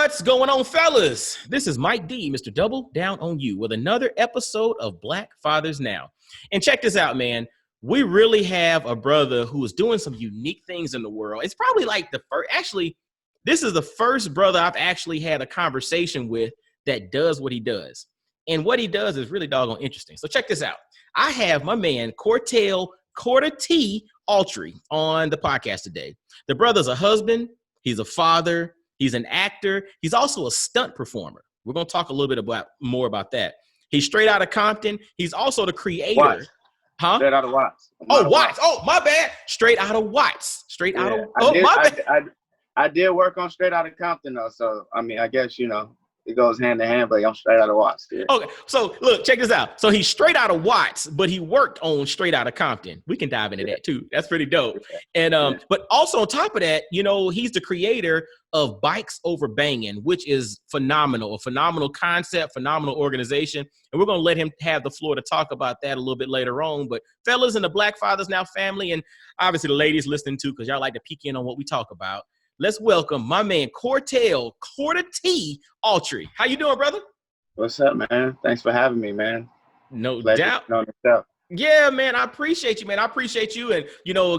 What's going on, fellas? This is Mike D, Mr. Double Down on You, with another episode of Black Fathers Now. And check this out, man. We really have a brother who is doing some unique things in the world. It's probably like the first, actually, this is the first brother I've actually had a conversation with that does what he does. And what he does is really doggone interesting. So check this out. I have my man, Korta Autrey, on the podcast today. The brother's a husband. He's a father. He's an actor. He's also a stunt performer. We're going to talk a little bit more about that. He's straight out of Compton. He's also the creator. Watts. Huh? Straight out of Watts. Oh, Watts. Oh, my bad. Straight out of Watts. I did work on Straight Out of Compton, though. So, I mean, I guess, it goes hand in hand, but I'm straight out of Watts. Yeah. Okay, so look, check this out. So he's straight out of Watts, but he worked on Straight Out of Compton. We can dive into that too. That's pretty dope. And but also on top of that, he's the creator of Bikes Over Bangn, which is phenomenal, a phenomenal concept, phenomenal organization. And we're gonna let him have the floor to talk about that a little bit later on. But fellas in the Black Fathers Now family, and obviously the ladies listening too, because y'all like to peek in on what we talk about. Let's welcome my man Korta Autrey. How you doing, brother? What's up, man? Thanks for having me, man. No Pleasure doubt. Yeah, man, I appreciate you, man. I appreciate you. And,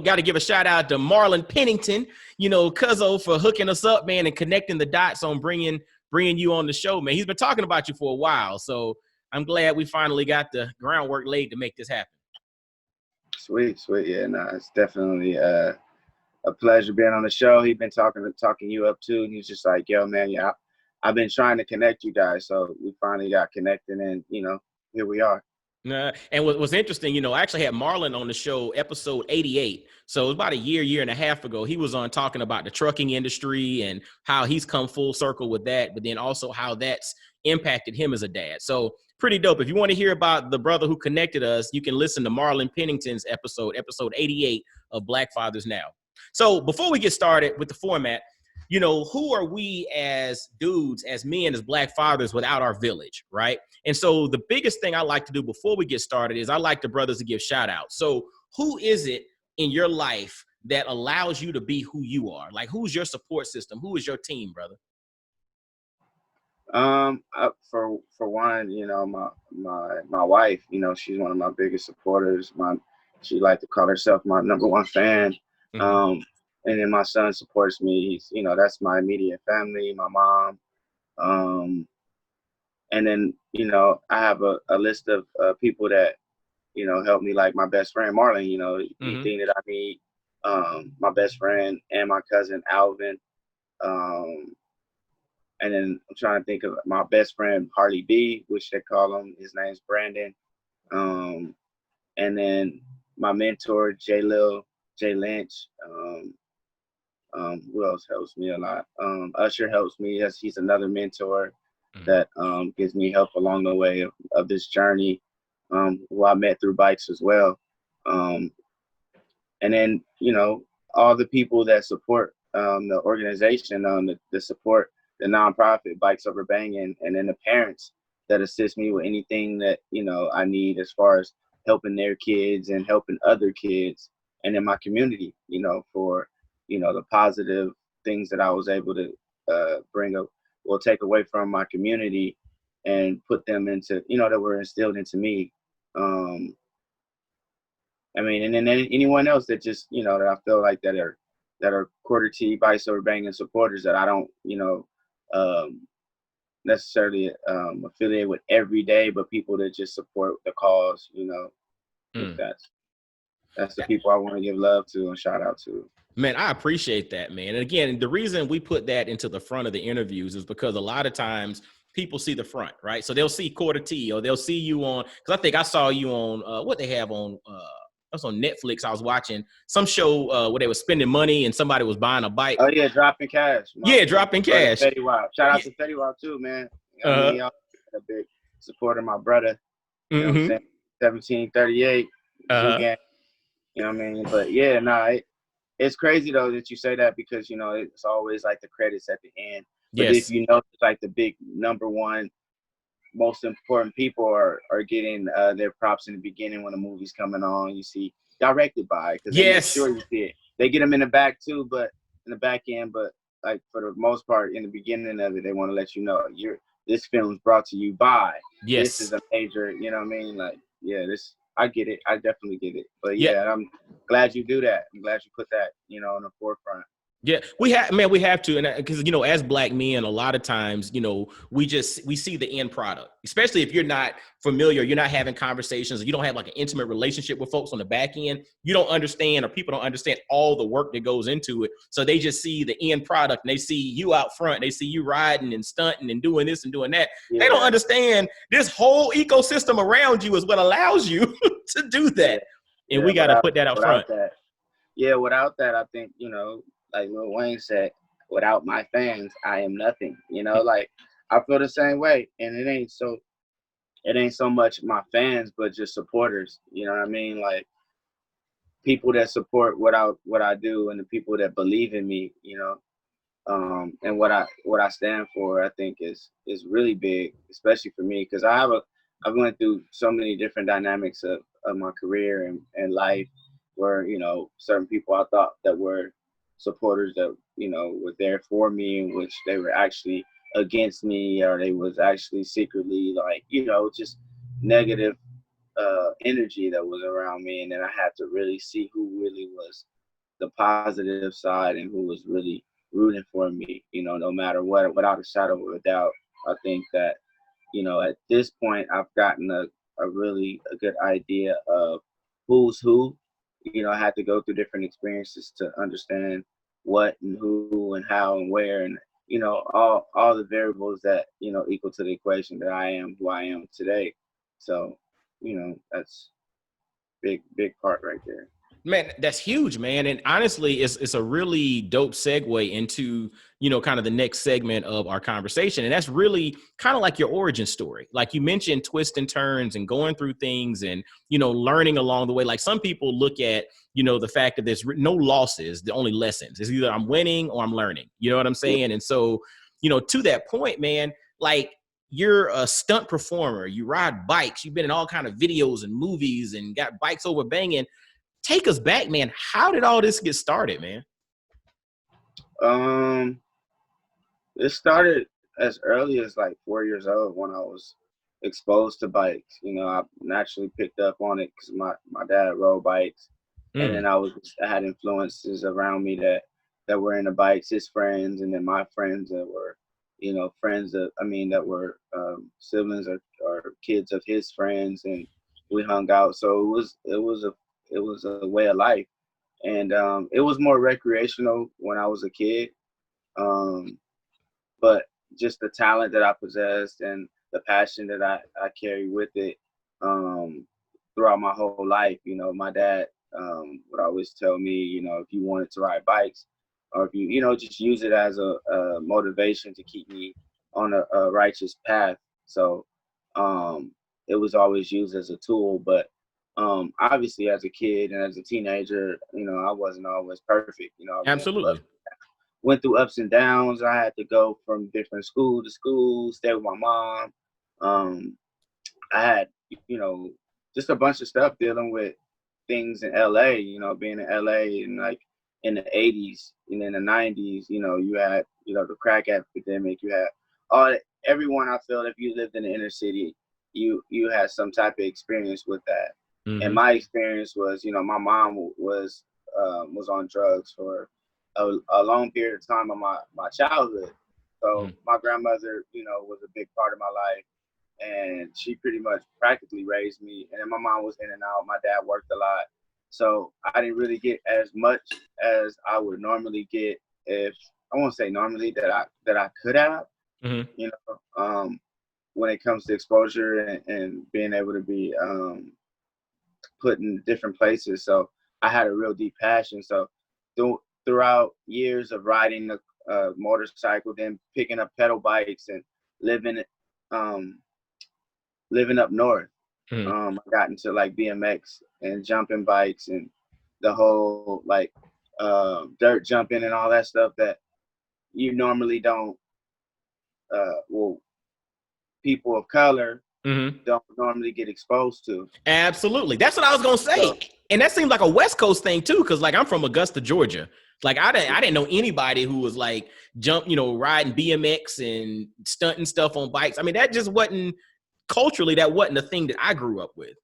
got to give a shout out to Marlon Pennington, Cuzzo, for hooking us up, man, and connecting the dots on bringing you on the show, man. He's been talking about you for a while. So I'm glad we finally got the groundwork laid to make this happen. Sweet. Yeah, it's definitely a pleasure being on the show. He's been talking you up too, and he's just like, yo, man, yeah, I've been trying to connect you guys, so we finally got connected, and here we are. And what was interesting, I actually had Marlon on the show, episode 88. So it was about a year and a half ago. He was on talking about the trucking industry and how he's come full circle with that, but then also how that's impacted him as a dad. So pretty dope. If you want to hear about the brother who connected us, you can listen to Marlon Pennington's episode 88 of Black Fathers Now. So before we get started with the format, who are we as dudes, as men, as Black fathers without our village, right? And so the biggest thing I like to do before we get started is I like the brothers to give shout outs. So who is it in your life that allows you to be who you are? Like, who's your support system? Who is your team, brother? For one, my wife, she's one of my biggest supporters. She like to call herself my number one fan. Mm-hmm. And then my son supports me. He's, that's my immediate family, my mom. And then, I have a list of people that, help me, like my best friend, Marlon, mm-hmm. anything that I need, my best friend and my cousin, Alvin. And then I'm trying to think of my best friend, Harley B, which they call him. His name's Brandon. And then my mentor, Jay Lynch. Who else helps me a lot? Usher helps me. He's another mentor that gives me help along the way of this journey, who I met through bikes as well. And then, all the people that support the organization, the support the nonprofit Bikes Over Bangn, and then the parents that assist me with anything that, I need as far as helping their kids and helping other kids. And in my community, for, the positive things that I was able to take away from my community and put them into, that were instilled into me. And then anyone else that just, that I feel like that are Korta Bikes Over Bangn supporters that I don't, necessarily affiliate with every day, but people that just support the cause, that's the people I want to give love to and shout out to. Man, I appreciate that, man. And again, the reason we put that into the front of the interviews is because a lot of times people see the front, right? So they'll see Korta, or they'll see you on, because I think I saw you on what they have on, that's on Netflix. I was watching some show where they were spending money and somebody was buying a bike. Oh yeah, Dropping Cash. Dropping Cash. Shout out to Fetty Wap too, man. Y'all a big supporter of my brother. You know what I'm saying? 1738. You know what I mean? But yeah, it's crazy though that you say that, because it's always like the credits at the end. But if it's like the big number one most important people are getting their props in the beginning when the movie's coming on. You see directed by, because they make sure you see it. They get them in the back too, but in the back end. But like for the most part in the beginning of it, they want to let you know this film is brought to you by. This is Yes. a major, you know what I mean? Like, yeah, I get it. I definitely get it. But Yeah. yeah, I'm glad you do that. I'm glad you put that, you know, on the forefront. Yeah, we have to, and because as Black men, a lot of times, we see the end product, especially if you're not familiar, you're not having conversations, you don't have like an intimate relationship with folks on the back end, you don't understand, or people don't understand all the work that goes into it. So they just see the end product, and they see you out front, they see you riding and stunting and doing this and doing that. Yeah. They don't understand this whole ecosystem around you is what allows you to do that, and we got to put that out front. Without that, I think, like Lil Wayne said, without my fans, I am nothing. Like I feel the same way, and it ain't so much my fans, but just supporters. You know what I mean? Like people that support what I do, and the people that believe in me. And what I stand for, I think is really big, especially for me, because I've went through so many different dynamics of my career and life, where certain people I thought that were supporters that were there for me, in which they were actually against me, or they was actually secretly like just negative energy that was around me, and then I had to really see who really was the positive side and who was really rooting for me, no matter what, without a shadow of a doubt. I think that at this point I've gotten a really good idea of who's who. I had to go through different experiences to understand what and who and how and where, and all the variables that equal to the equation that I am who I am today. So that's big part right there. Man, that's huge, man. And honestly, it's a really dope segue into, kind of the next segment of our conversation. And that's really kind of like your origin story. Like you mentioned twists and turns and going through things and, learning along the way. Like some people look at, the fact that there's no losses, the only lessons. It's either I'm winning or I'm learning. You know what I'm saying? And so, to that point, man, like you're a stunt performer, you ride bikes, you've been in all kind of videos and movies and got bikes over Bangn. Take us back, man. How did all this get started, man? It started as early as like 4 years old when I was exposed to bikes. I naturally picked up on it because my dad rode bikes, and then I had influences around me that were into bikes, his friends, and then my friends that were, friends that were siblings or kids of his friends, and we hung out. So it was a way of life, and it was more recreational when I was a kid, but just the talent that I possessed and the passion that I carry with it throughout my whole life. My dad would always tell me, if you wanted to ride bikes, or if you just use it as a motivation to keep me on a righteous path. So it was always used as a tool, but obviously as a kid and as a teenager, I wasn't always perfect. Absolutely. Went through ups and downs. I had to go from different school to school, stay with my mom. I had, just a bunch of stuff dealing with things in LA, being in LA and like in the 80s and in the 90s, you had, the crack epidemic, you had everyone. I feel if you lived in the inner city, you had some type of experience with that. Mm-hmm. And my experience was, my mom was on drugs for a long period of time of my childhood. So my grandmother, was a big part of my life, and she pretty much practically raised me. And then my mom was in and out. My dad worked a lot. So I didn't really get as much as I would normally get, if I won't say normally, that I could have, when it comes to exposure and being able to be put in different places. So I had a real deep passion. So throughout years of riding a motorcycle, then picking up pedal bikes and living up north, I got into like BMX and jumping bikes and the whole like dirt jumping and all that stuff that you normally don't. People of color don't normally get exposed to. Absolutely. That's what I was going to say. So, and that seems like a West Coast thing too, because like I'm from Augusta, Georgia. Like I didn't know anybody who was like riding BMX and stunting stuff on bikes. I mean, that just wasn't culturally, that wasn't a thing that I grew up with.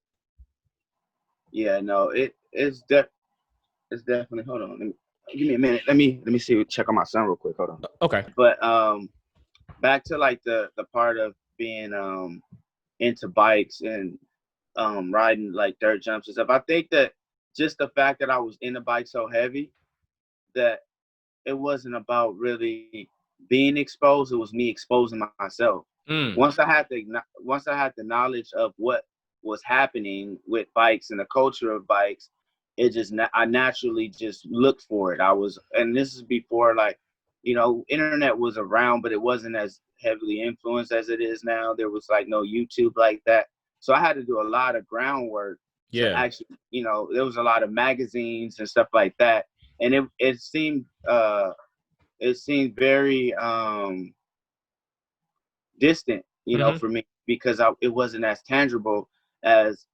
Yeah, no, it's definitely. Hold on, give me a minute. Let me check on my son real quick. Hold on. Okay. But back to like the part of being into bikes and riding like dirt jumps and stuff. I think that just the fact that I was into bikes so heavy that it wasn't about really being exposed. It was me exposing myself. Once I had the knowledge of what was happening with bikes and the culture of bikes, I naturally just looked for it. And this is before like, internet was around, but it wasn't as heavily influenced as it is now. There was like no YouTube like that. So I had to do a lot of groundwork to actually, there was a lot of magazines and stuff like that. And it seemed very distant, for me, because it wasn't as tangible as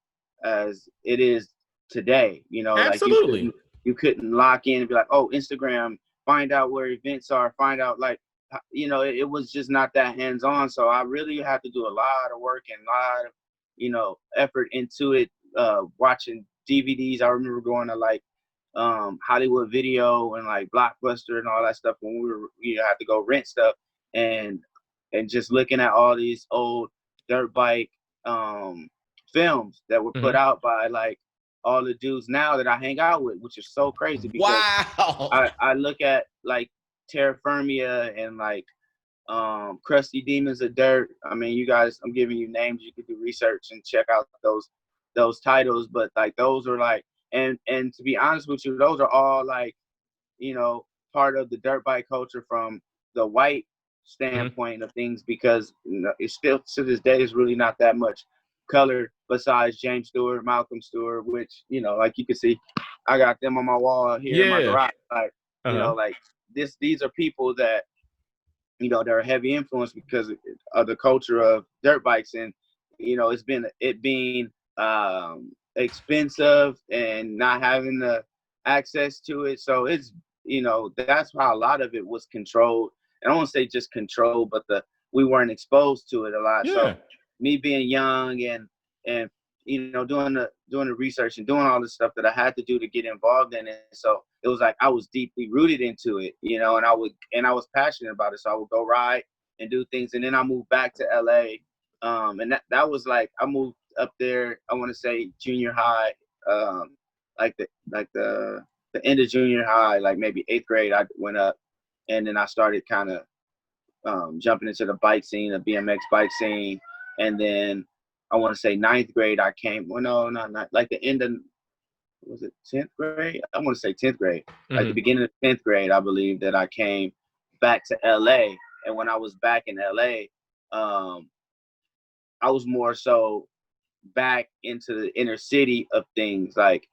it is today. Like Absolutely. you couldn't lock in and be like, oh, Instagram, find out where events are, find out like, it was just not that hands on. So I really had to do a lot of work and a lot of, effort into it. Watching DVDs. I remember going to like Hollywood Video and like Blockbuster and all that stuff when we had to go rent stuff and just looking at all these old dirt bike films that were put out by like all the dudes now that I hang out with, which is so crazy because I look at like Terra Firmia and like Crusty Demons of Dirt. I mean, you guys, I'm giving you names. You could do research and check out those titles, but like those are like, and to be honest with you, those are all like, part of the dirt bike culture from the white standpoint of things, because it's still to this day is really not that much color besides James Stewart, Malcolm Stewart, which like you can see, I got them on my wall here in my garage. Like like these are people that they're a heavy influence because of the culture of dirt bikes, and it being expensive and not having the access to it. So it's that's how a lot of it was controlled. I don't want to say just controlled, but we weren't exposed to it a lot. Yeah. So me being young and doing the research and doing all the stuff that I had to do to get involved in it. So it was like I was deeply rooted into it, and I was passionate about it. So I would go ride and do things, and then I moved back to LA. And that was like I moved up there, I want to say junior high, like the end of junior high, like maybe 8th grade, I went up, and then I started kind of jumping into the bike scene, the BMX bike scene. And then I want to say 9th grade, I came, well, no, not like the end of, was it 10th grade? I want to say 10th grade, like the beginning of 10th grade, I believe, that I came back to LA. And when I was back in LA, I was more so back into the inner city of things. Like,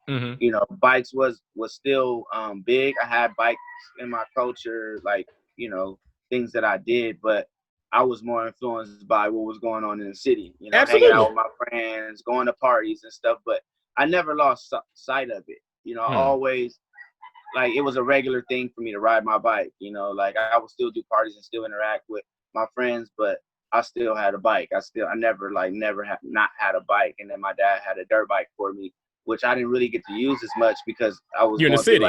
bikes was still big. I had bikes in my culture, like, things that I did, but I was more influenced by what was going on in the city, hanging out with my friends, going to parties and stuff. But I never lost sight of it. I always, like, it was a regular thing for me to ride my bike, like I would still do parties and still interact with my friends, but I still had a bike. I never have not had a bike. And then my dad had a dirt bike for me, which I didn't really get to use as much because I was in the city.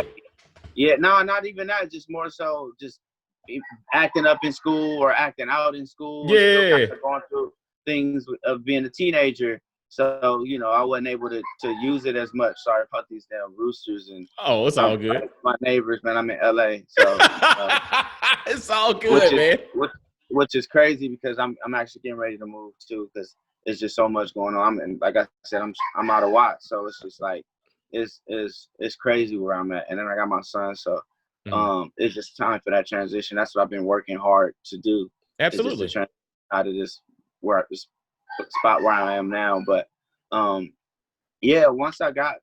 No, not even that. Just more so just acting up in school or acting out in school. Yeah. Kind of going through things of being a teenager. So, I wasn't able to use it as much. Sorry about these damn roosters and it's all good. My neighbors, man. I'm in LA. So it's all good, man. Which is crazy because I'm actually getting ready to move too, because it's just so much going on. And like I said, I'm out of Watts, so it's just like it's crazy where I'm at. And then I got my son, so it's just time for that transition. That's what I've been working hard to do. Absolutely. Just to transition out of this spot where I am now. But once I got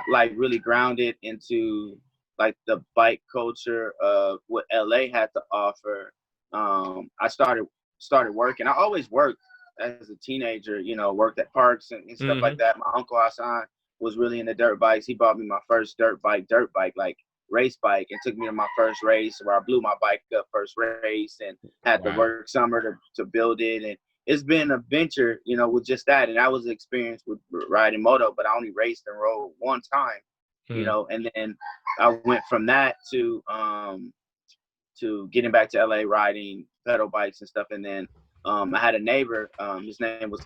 like really grounded into like the bike culture of what LA had to offer, I started working. I always worked as a teenager, worked at parks and stuff like that. My uncle Hassan was really into dirt bikes. He bought me my first dirt bike, like race bike, and took me to my first race where I blew my bike up first race and had to work summer to build it. And it's been a venture, you know, with just that. And that was an experience with riding moto, but I only raced and rode one time, you know, and then I went from that to getting back to LA riding pedal bikes and stuff. And then I had a neighbor, his name was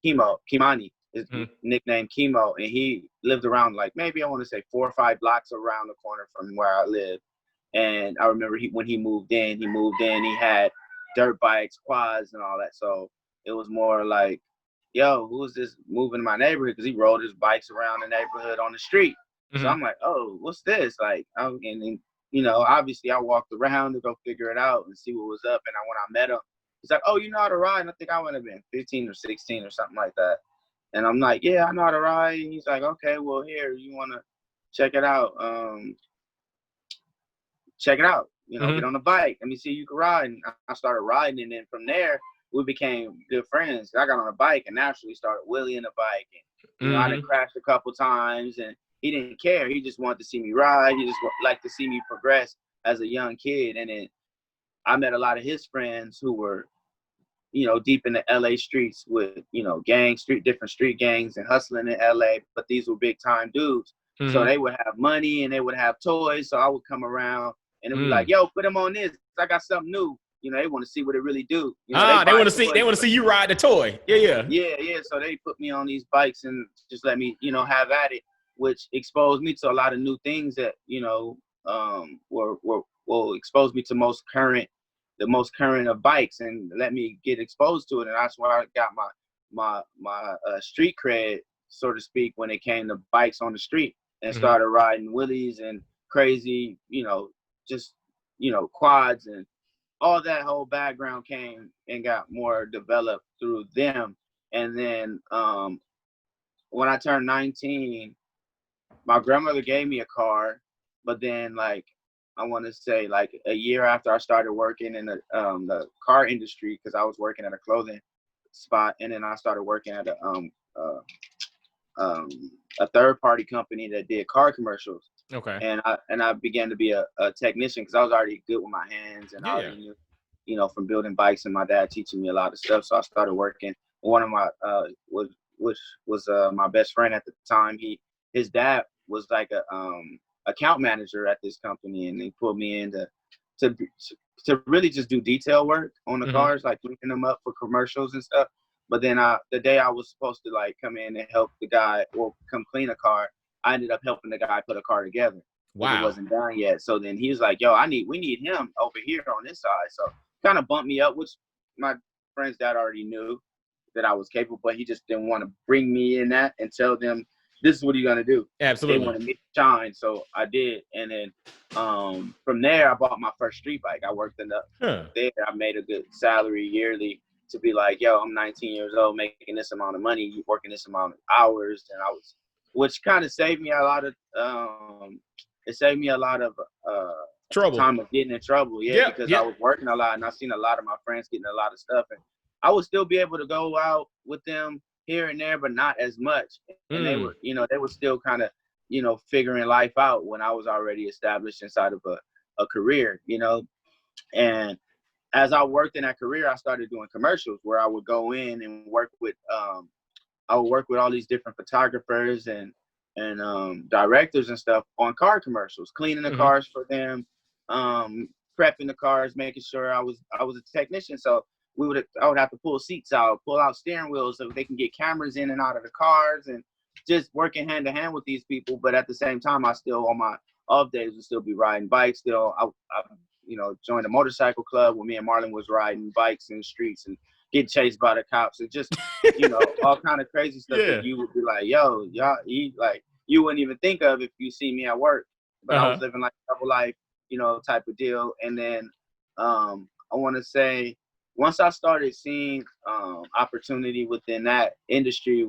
Kimani, his nickname Chemo, and he lived around like maybe I want to say 4 or 5 blocks around the corner from where I live. And I remember when he moved in, he had dirt bikes, quads, and all that. So it was more like, yo, who's this moving in my neighborhood? Because he rode his bikes around the neighborhood on the street. So I'm like, oh, what's this? Like, and then, you know, obviously I walked around to go figure it out and see what was up. And when I met him, he's like, oh, you know how to ride? And I think I would have been 15 or 16 or something like that. And I'm like, yeah, I know how to ride. And he's like, okay, well, here, you want to check it out? You know, get on the bike. Let me see you can ride. And I started riding. And then from there, we became good friends. I got on a bike and naturally started wheeling the bike. And, you know, I done crashed a couple times. And he didn't care. He just wanted to see me ride. He just liked to see me progress as a young kid. And then I met a lot of his friends who were, you know, deep in the LA streets with, you know, different street gangs and hustling in LA. But these were big time dudes. So they would have money and they would have toys. So I would come around and it'd be like, yo, put them on this. I got something new. You know, they want to see what it really do. You know, they want to see you ride the toy. Yeah. So they put me on these bikes and just let me, you know, have at it, which exposed me to a lot of new things that, you know, will expose me to the most current of bikes and let me get exposed to it. And that's where I got my street cred, so to speak, when it came to bikes on the street and started riding wheelies and crazy, you know, just, you know, quads and all that whole background came and got more developed through them. And then when I turned 19, my grandmother gave me a car, but then like, I want to say like a year after I started working in the car industry, because I was working at a clothing spot, and then I started working at a third party company that did car commercials. Okay. And I began to be a technician because I was already good with my hands and I already knew, you know, from building bikes and my dad teaching me a lot of stuff. So I started working. One of my which was my best friend at the time. His dad was like a account manager at this company, and they pulled me in to really just do detail work on the cars, like linking them up for commercials and stuff. But then the day I was supposed to like come in and help the guy or come clean a car, I ended up helping the guy put a car together. Wow. It wasn't done yet. So then he was like, yo, we need him over here on this side. So kind of bumped me up, which my friend's dad already knew that I was capable, but he just didn't want to bring me in that and tell them, this is what you're going to do. Absolutely. They wanted me to shine, so I did. And then from there, I bought my first street bike. I worked enough there. I made a good salary yearly to be like, yo, I'm 19 years old, making this amount of money, working this amount of hours. And which kind of saved me a lot of, trouble. Time of getting in trouble. Because I was working a lot and I seen a lot of my friends getting a lot of stuff. And I would still be able to go out with them here and there, but not as much. And they were still kind of, you know, figuring life out when I was already established inside of a career, you know. And as I worked in that career, I started doing commercials where I would go in and work with all these different photographers and directors and stuff on car commercials, cleaning the cars for them, prepping the cars, making sure I was a technician. So I would have to pull seats out, pull out steering wheels so they can get cameras in and out of the cars, and just working hand to hand with these people. But at the same time, I still on my off days would still be riding bikes. Still, I you know, joined a motorcycle club where me and Marlon was riding bikes in the streets and getting chased by the cops and just, you know, all kind of crazy stuff that you would be like, yo, y'all, you wouldn't even think of if you see me at work. But I was living like a double life, you know, type of deal. And then I want to say, once I started seeing opportunity within that industry,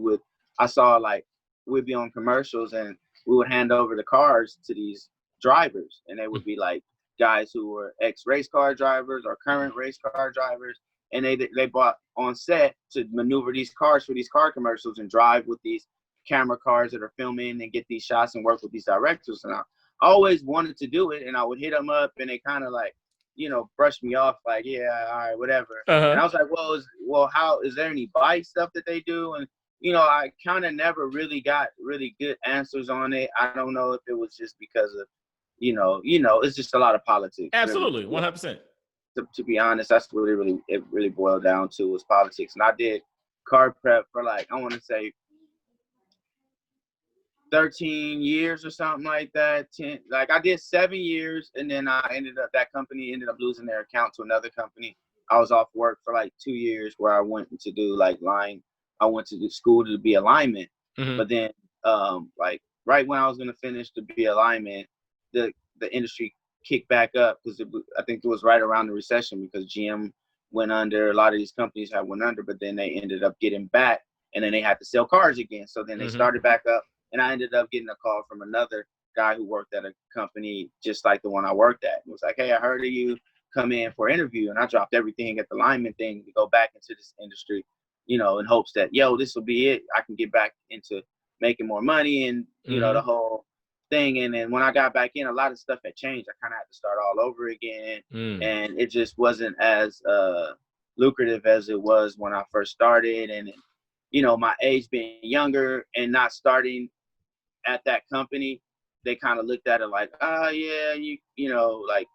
I saw like we'd be on commercials and we would hand over the cars to these drivers, and they would be like guys who were ex-race car drivers or current race car drivers, and they bought on set to maneuver these cars for these car commercials and drive with these camera cars that are filming and get these shots and work with these directors. And I always wanted to do it, and I would hit them up, and they kind of like, brush me off like, yeah, all right, whatever. And I was like, how is there any bike stuff that they do? And I kind of never really got really good answers on it. I don't know if it was just because of, it's just a lot of politics. Absolutely, 100%. To be honest, that's what it really boiled down to, was politics. And I did car prep for like, I want to say 13 years or something like that. 10, like I did 7 years, and then that company ended up losing their account to another company. I was off work for like 2 years, where I went to do like line. I went to the school to be a lineman, but then like right when I was gonna finish to be a lineman, the industry kicked back up, because I think it was right around the recession, because GM went under. A lot of these companies had went under, but then they ended up getting back, and then they had to sell cars again. So then they started back up, and I ended up getting a call from another guy who worked at a company just like the one I worked at. It was like, hey, I heard of you, come in for an interview. And I dropped everything at the lineman thing to go back into this industry, in hopes that, this will be it. I can get back into making more money and, the whole thing. And then when I got back in, a lot of stuff had changed. I kind of had to start all over again. And it just wasn't as lucrative as it was when I first started. And, my age being younger and not starting at that company, they kind of looked at it like, yeah, like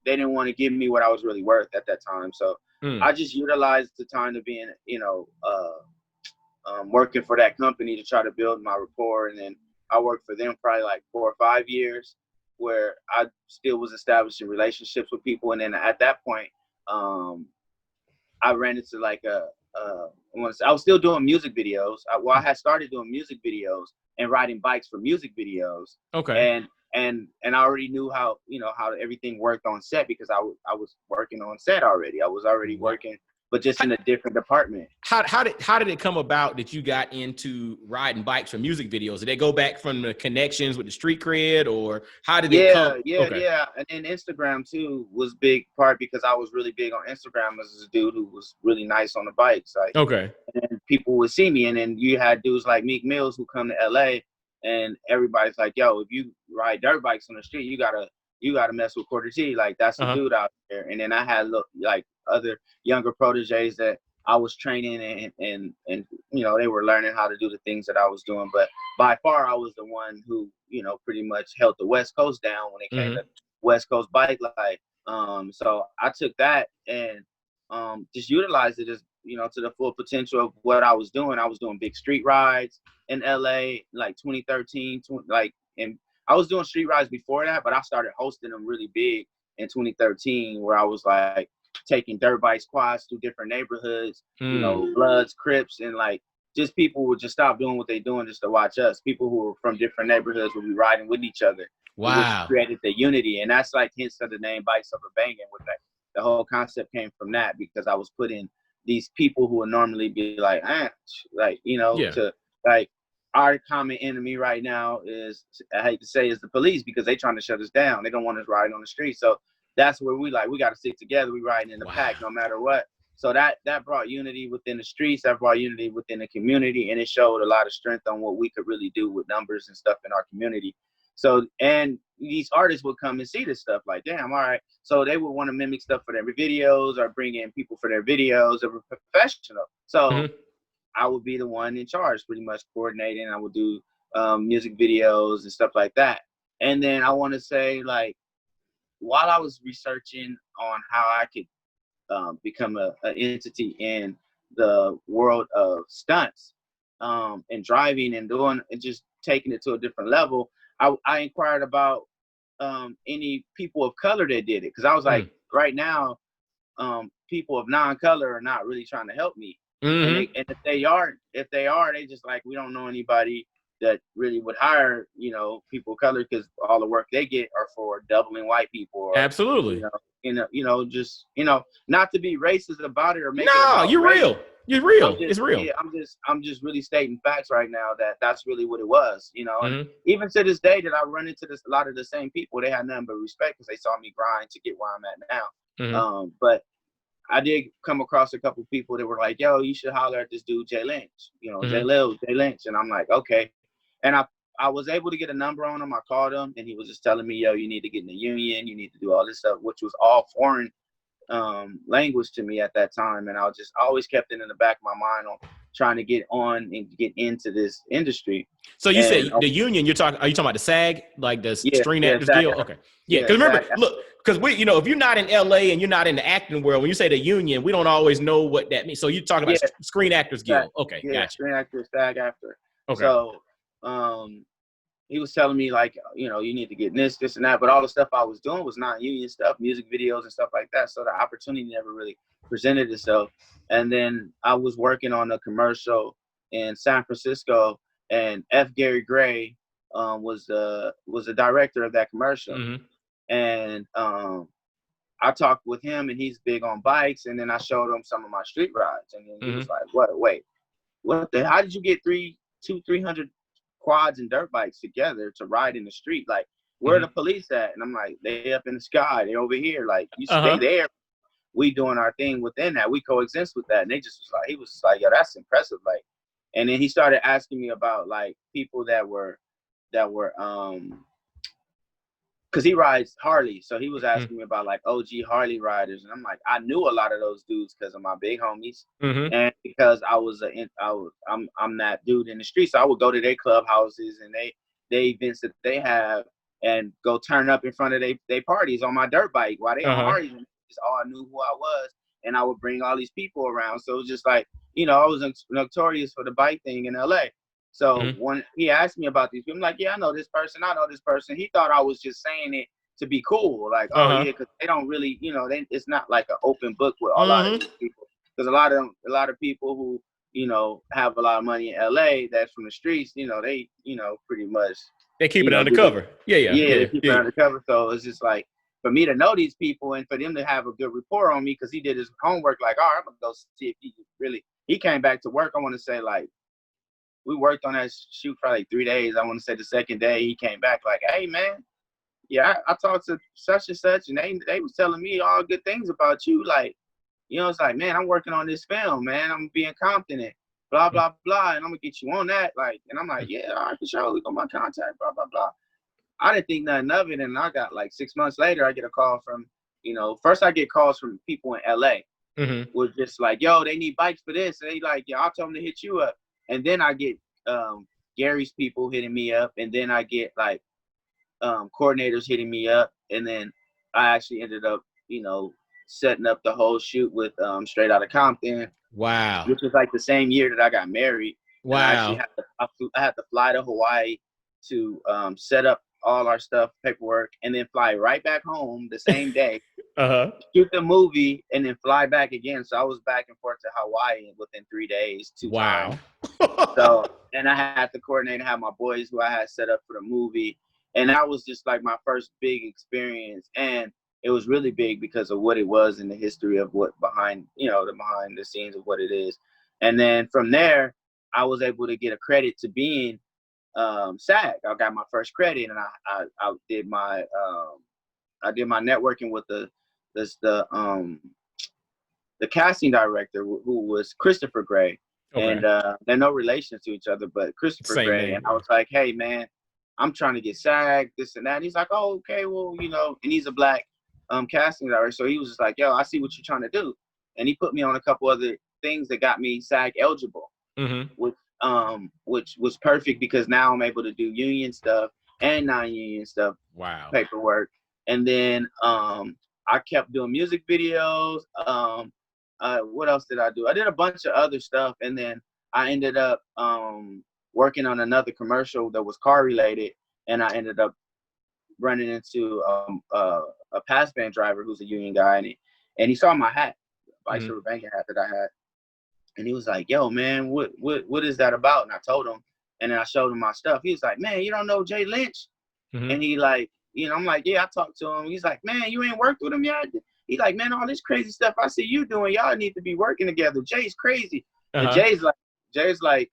they didn't want to give me what I was really worth at that time. So I just utilized the time to be working for that company to try to build my rapport. And then I worked for them probably like 4 or 5 years, where I still was establishing relationships with people. And then at that point, I ran into like I was still doing music videos. I had started doing music videos and riding bikes for music videos. Okay. And I already knew how everything worked on set, because I was working on set already. I was already working, but just in a different department. How did it come about that you got into riding bikes for music videos? Did they go back from the connections with the street cred, or how did it come? Yeah. And then Instagram too was big part, because I was really big on Instagram as a dude who was really nice on the bikes. Like, and people would see me, and then you had dudes like Meek Mills who come to LA, and everybody's like, yo, if you ride dirt bikes on the street, you gotta mess with Korta. Like, that's the dude out there. And then I had like other younger proteges that I was training, and they were learning how to do the things that I was doing. But by far, I was the one who, pretty much held the West Coast down when it came to West Coast bike life. So I took that and just utilized it as, to the full potential of what I was doing. I was doing big street rides in LA, like 2013, and I was doing street rides before that, but I started hosting them really big in 2013, where I was like taking dirt bike squads through different neighborhoods, Bloods, Crips, and like just people would just stop doing what they're doing just to watch us. People who were from different neighborhoods would be riding with each other. Wow. Which created the unity. And that's like hence of the name Bikes Over Bangn. With that, the whole concept came from that, because I was putting these people who would normally be like, to like, our common enemy right now is, I hate to say, is the police, because they trying to shut us down. They don't want us riding on the street. So that's where we got to stick together. We riding in the pack no matter what. So that brought unity within the streets. That brought unity within the community. And it showed a lot of strength on what we could really do with numbers and stuff in our community. So, and these artists would come and see this stuff like, damn, all right. So they would want to mimic stuff for their videos, or bring in people for their videos, that were professional. So I would be the one in charge, pretty much coordinating. I would do music videos and stuff like that. And then I want to say, like, while I was researching on how I could become an entity in the world of stunts and driving and doing and just taking it to a different level, I inquired about any people of color that did it, because I was like, right now, people of non-color are not really trying to help me. And if they are, they just like, we don't know anybody that really would hire, people of color, because all the work they get are for doubling white people. Or, absolutely. Just not to be racist about it or make no, you're race. Real. You're real. It's real. Yeah, I'm just really stating facts right now, that's really what it was, And even to this day that I run into a lot of the same people, they had nothing but respect, because they saw me grind to get where I'm at now. But I did come across a couple people that were like, yo, you should holler at this dude, Jay Lynch, you know, Jay Lynch. And I'm like, okay. And I was able to get a number on him. I called him and he was just telling me, yo, you need to get in the union. You need to do all this stuff, which was all foreign language to me at that time. And I always kept it in the back of my mind on trying to get on and get into this industry. So you said the union, are you talking about the SAG, like the Screen Actors Guild? Okay. Yeah. Cause remember, look, cause we, if you're not in LA and you're not in the acting world, when you say the union, we don't always know what that means. So you're talking about Screen Actors Guild. Okay. Yeah. Gotcha. Screen Actors, SAG after. Okay. So, he was telling me like, you need to get this and that, but all the stuff I was doing was non-union stuff, music videos and stuff like that. So the opportunity never really presented itself. And then I was working on a commercial in San Francisco, and F. Gary Gray was the director of that commercial. And I talked with him, and he's big on bikes. And then I showed him some of my street rides, and then he was like, how did you get 300 quads and dirt bikes together to ride in the street? Like, where are the police at? And I'm like, they up in the sky, they over here. Like, you stay there. We doing our thing within that. We coexist with that. And he was just like, yo, that's impressive. Like, and then he started asking me about like people that were because he rides Harley. So he was asking me about like OG Harley riders. And I'm like, I knew a lot of those dudes because of my big homies. And because I'm that dude in the street. So I would go to their clubhouses and they events that they have and go turn up in front of they parties on my dirt bike while they on Harleys. And just all knew who I was. And I would bring all these people around. So it was just like, I was notorious for the bike thing in LA. So when he asked me about these people, I'm like, yeah, I know this person. He thought I was just saying it to be cool. Like, oh yeah, because they don't really, it's not like an open book with a lot of these people. Because a lot of people who, have a lot of money in LA that's from the streets, they, pretty much. They keep it undercover. They keep it undercover. So it's just like, for me to know these people and for them to have a good rapport on me, because he did his homework, like, all right, I'm going to go see if he came back to work. I want to say, like, we worked on that shoot for like 3 days. I want to say the second day he came back like, hey, man, yeah, I talked to such and such, and they was telling me all good things about you. Like, it's like, man, I'm working on this film, man. I'm being confident, blah, blah, blah, and I'm going to get you on that. Like, and I'm like, yeah, all right, for sure. We got my contact, blah, blah, blah. I didn't think nothing of it, and I got like 6 months later, I get a call from, first I get calls from people in LA. Was just like, yo, they need bikes for this. And they like, yeah, I'll tell them to hit you up. And then I get Gary's people hitting me up, and then I get like coordinators hitting me up, and then I actually ended up, setting up the whole shoot with Straight Outta Compton. Wow. Which was like the same year that I got married. Wow. And I actually had to fly to Hawaii to set up all our stuff, paperwork, and then fly right back home the same day, shoot the movie, and then fly back again. So I was back and forth to Hawaii within 3 days, 2 times. So, and I had to coordinate and have my boys who I had set up for the movie. And that was just like my first big experience. And it was really big because of what it was in the history of what behind the scenes of what it is. And then from there, I was able to get a credit to being SAG. I got my first credit, and I did my networking with the casting director who was Christopher Gray. And they're no relations to each other, but Christopher Same Gray. name. And I was like, hey man, I'm trying to get SAG, this and that. And he's like, oh, okay, well, and he's a black casting director. So he was just like, yo, I see what you're trying to do. And he put me on a couple other things that got me SAG eligible, which was perfect because now I'm able to do union stuff and non-union stuff. Wow. Paperwork. And then I kept doing music videos. What else did I do? I did a bunch of other stuff, and then I ended up working on another commercial that was car related, and I ended up running into a pass band driver who's a union guy, and he saw my hat, Bangn hat that I had. And he was like, yo, man, what is that about? And I told him, and then I showed him my stuff. He was like, man, you don't know Jay Lynch? And he like, I'm like, yeah, I talked to him. He's like, man, you ain't worked with him yet? He's like, man, all this crazy stuff I see you doing, y'all need to be working together. Jay's crazy. And Jay's like,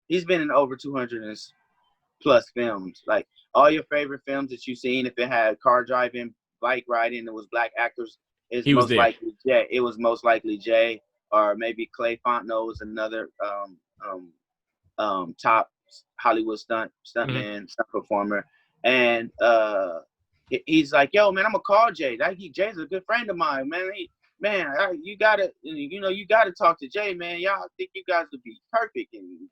he's been in over 200 plus films. Like all your favorite films that you've seen, if it had car driving, bike riding, it was black actors It's He was most there. likely Jay. It was most likely Jay, or maybe Clay Fontenot was another top Hollywood stuntman, stunt performer, and he's like, "Yo, man, I'm gonna call Jay. Jay's a good friend of mine, man. You gotta talk to Jay, man. Y'all think you guys would be perfect." And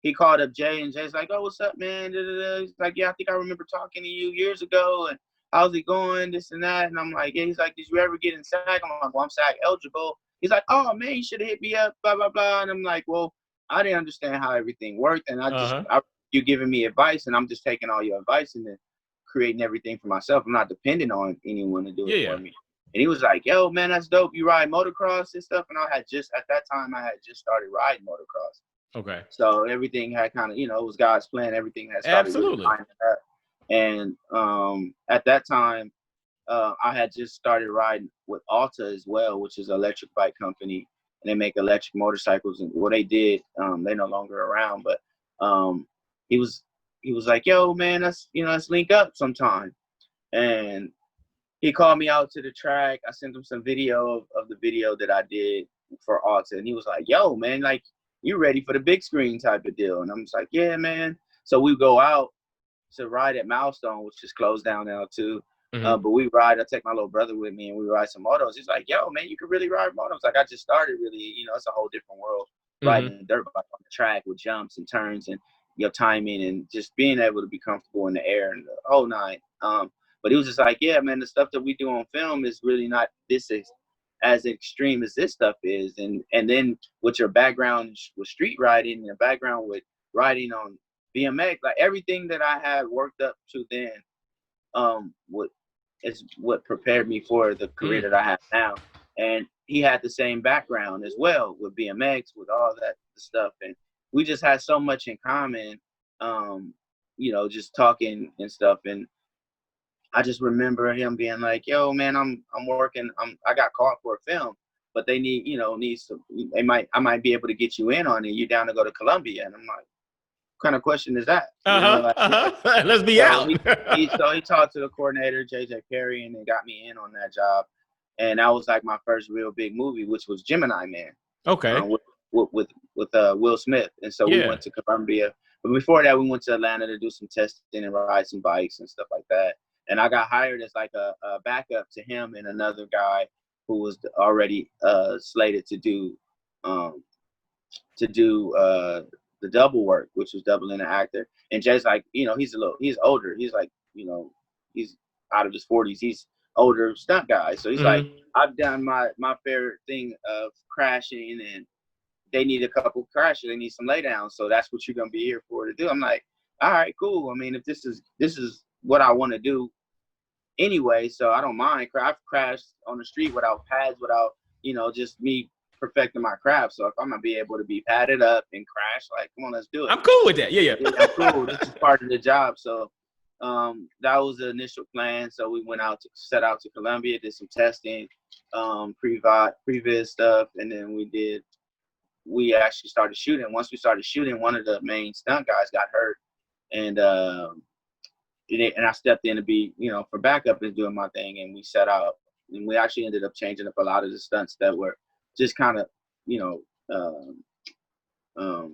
he called up Jay, and Jay's like, "Oh, what's up, man?" He's like, "Yeah, I think I remember talking to you years ago, and how's it going? This and that." And I'm like, "Yeah." He's like, "Did you ever get in SAG?" I'm like, "Well, I'm SAG eligible." He's like, "Oh man, you should have hit me up, blah blah blah." And I'm like, "Well, I didn't understand how everything worked, and you giving me advice, and I'm just taking all your advice and then creating everything for myself. I'm not depending on anyone to do it for me." And he was like, "Yo, man, that's dope. You ride motocross and stuff." And at that time I had just started riding motocross. Okay. So everything had kind of, it was God's plan. Everything had started really lining up. And at that time, I had just started riding with Alta as well, which is an electric bike company, and they make electric motorcycles. And what they did, they're no longer around. But he was like, "Yo, man, let's link up sometime." And he called me out to the track. I sent him some video of the video that I did for Alta, and he was like, "Yo, man, like, you ready for the big screen type of deal?" And I'm just like, "Yeah, man." So we go out to ride at Milestone, which is closed down now too. But we ride. I take my little brother with me, and we ride some motos. He's like, "Yo, man, you can really ride motos." Like, I just started really, it's a whole different world riding a dirt bike on the track with jumps and turns and your timing and just being able to be comfortable in the air and the whole nine. But he was just like, "Yeah, man, the stuff that we do on film is really not as extreme as this stuff is." And then with your background with street riding and your background with riding on BMX, like everything that I had worked up to then, what prepared me for the career that I have now. And he had the same background as well with BMX, with all that stuff, and we just had so much in common. Just talking and stuff. And I just remember him being like, "Yo, man, I'm working. I got called for a film, but they needs some. I might be able to get you in on it. You down to go to Columbia?" And I'm like, "What kind of question is that?" Let's be out. He talked to the coordinator, JJ Perry, and they got me in on that job. And that was like my first real big movie, which was Gemini Man. Okay. With Will Smith. And so we went to Columbia. But before that, we went to Atlanta to do some testing and ride some bikes and stuff like that. And I got hired as like a backup to him and another guy who was already slated to do the double work, which was doubling an actor. And Jay's like, he's older. He's like, he's out of his 40s. He's older stunt guy. So he's like, "I've done my fair thing of crashing, and they need a couple crashes. They need some laydowns. So that's what you're gonna be here for to do." I'm like, "All right, cool. I mean, if this is what I want to do anyway, so I don't mind." I've crashed on the street without pads, without just me perfecting my craft. So if I'm gonna be able to be padded up and crash, like, come on, let's do it. I'm cool with that. Yeah, I'm cool. This is part of the job. So that was the initial plan. So we set out to Columbia, did some testing, previs stuff, and then we actually started shooting. Once we started shooting, one of the main stunt guys got hurt, and I stepped in to be, for backup and doing my thing, and we set out, and we actually ended up changing up a lot of the stunts that were just kind of,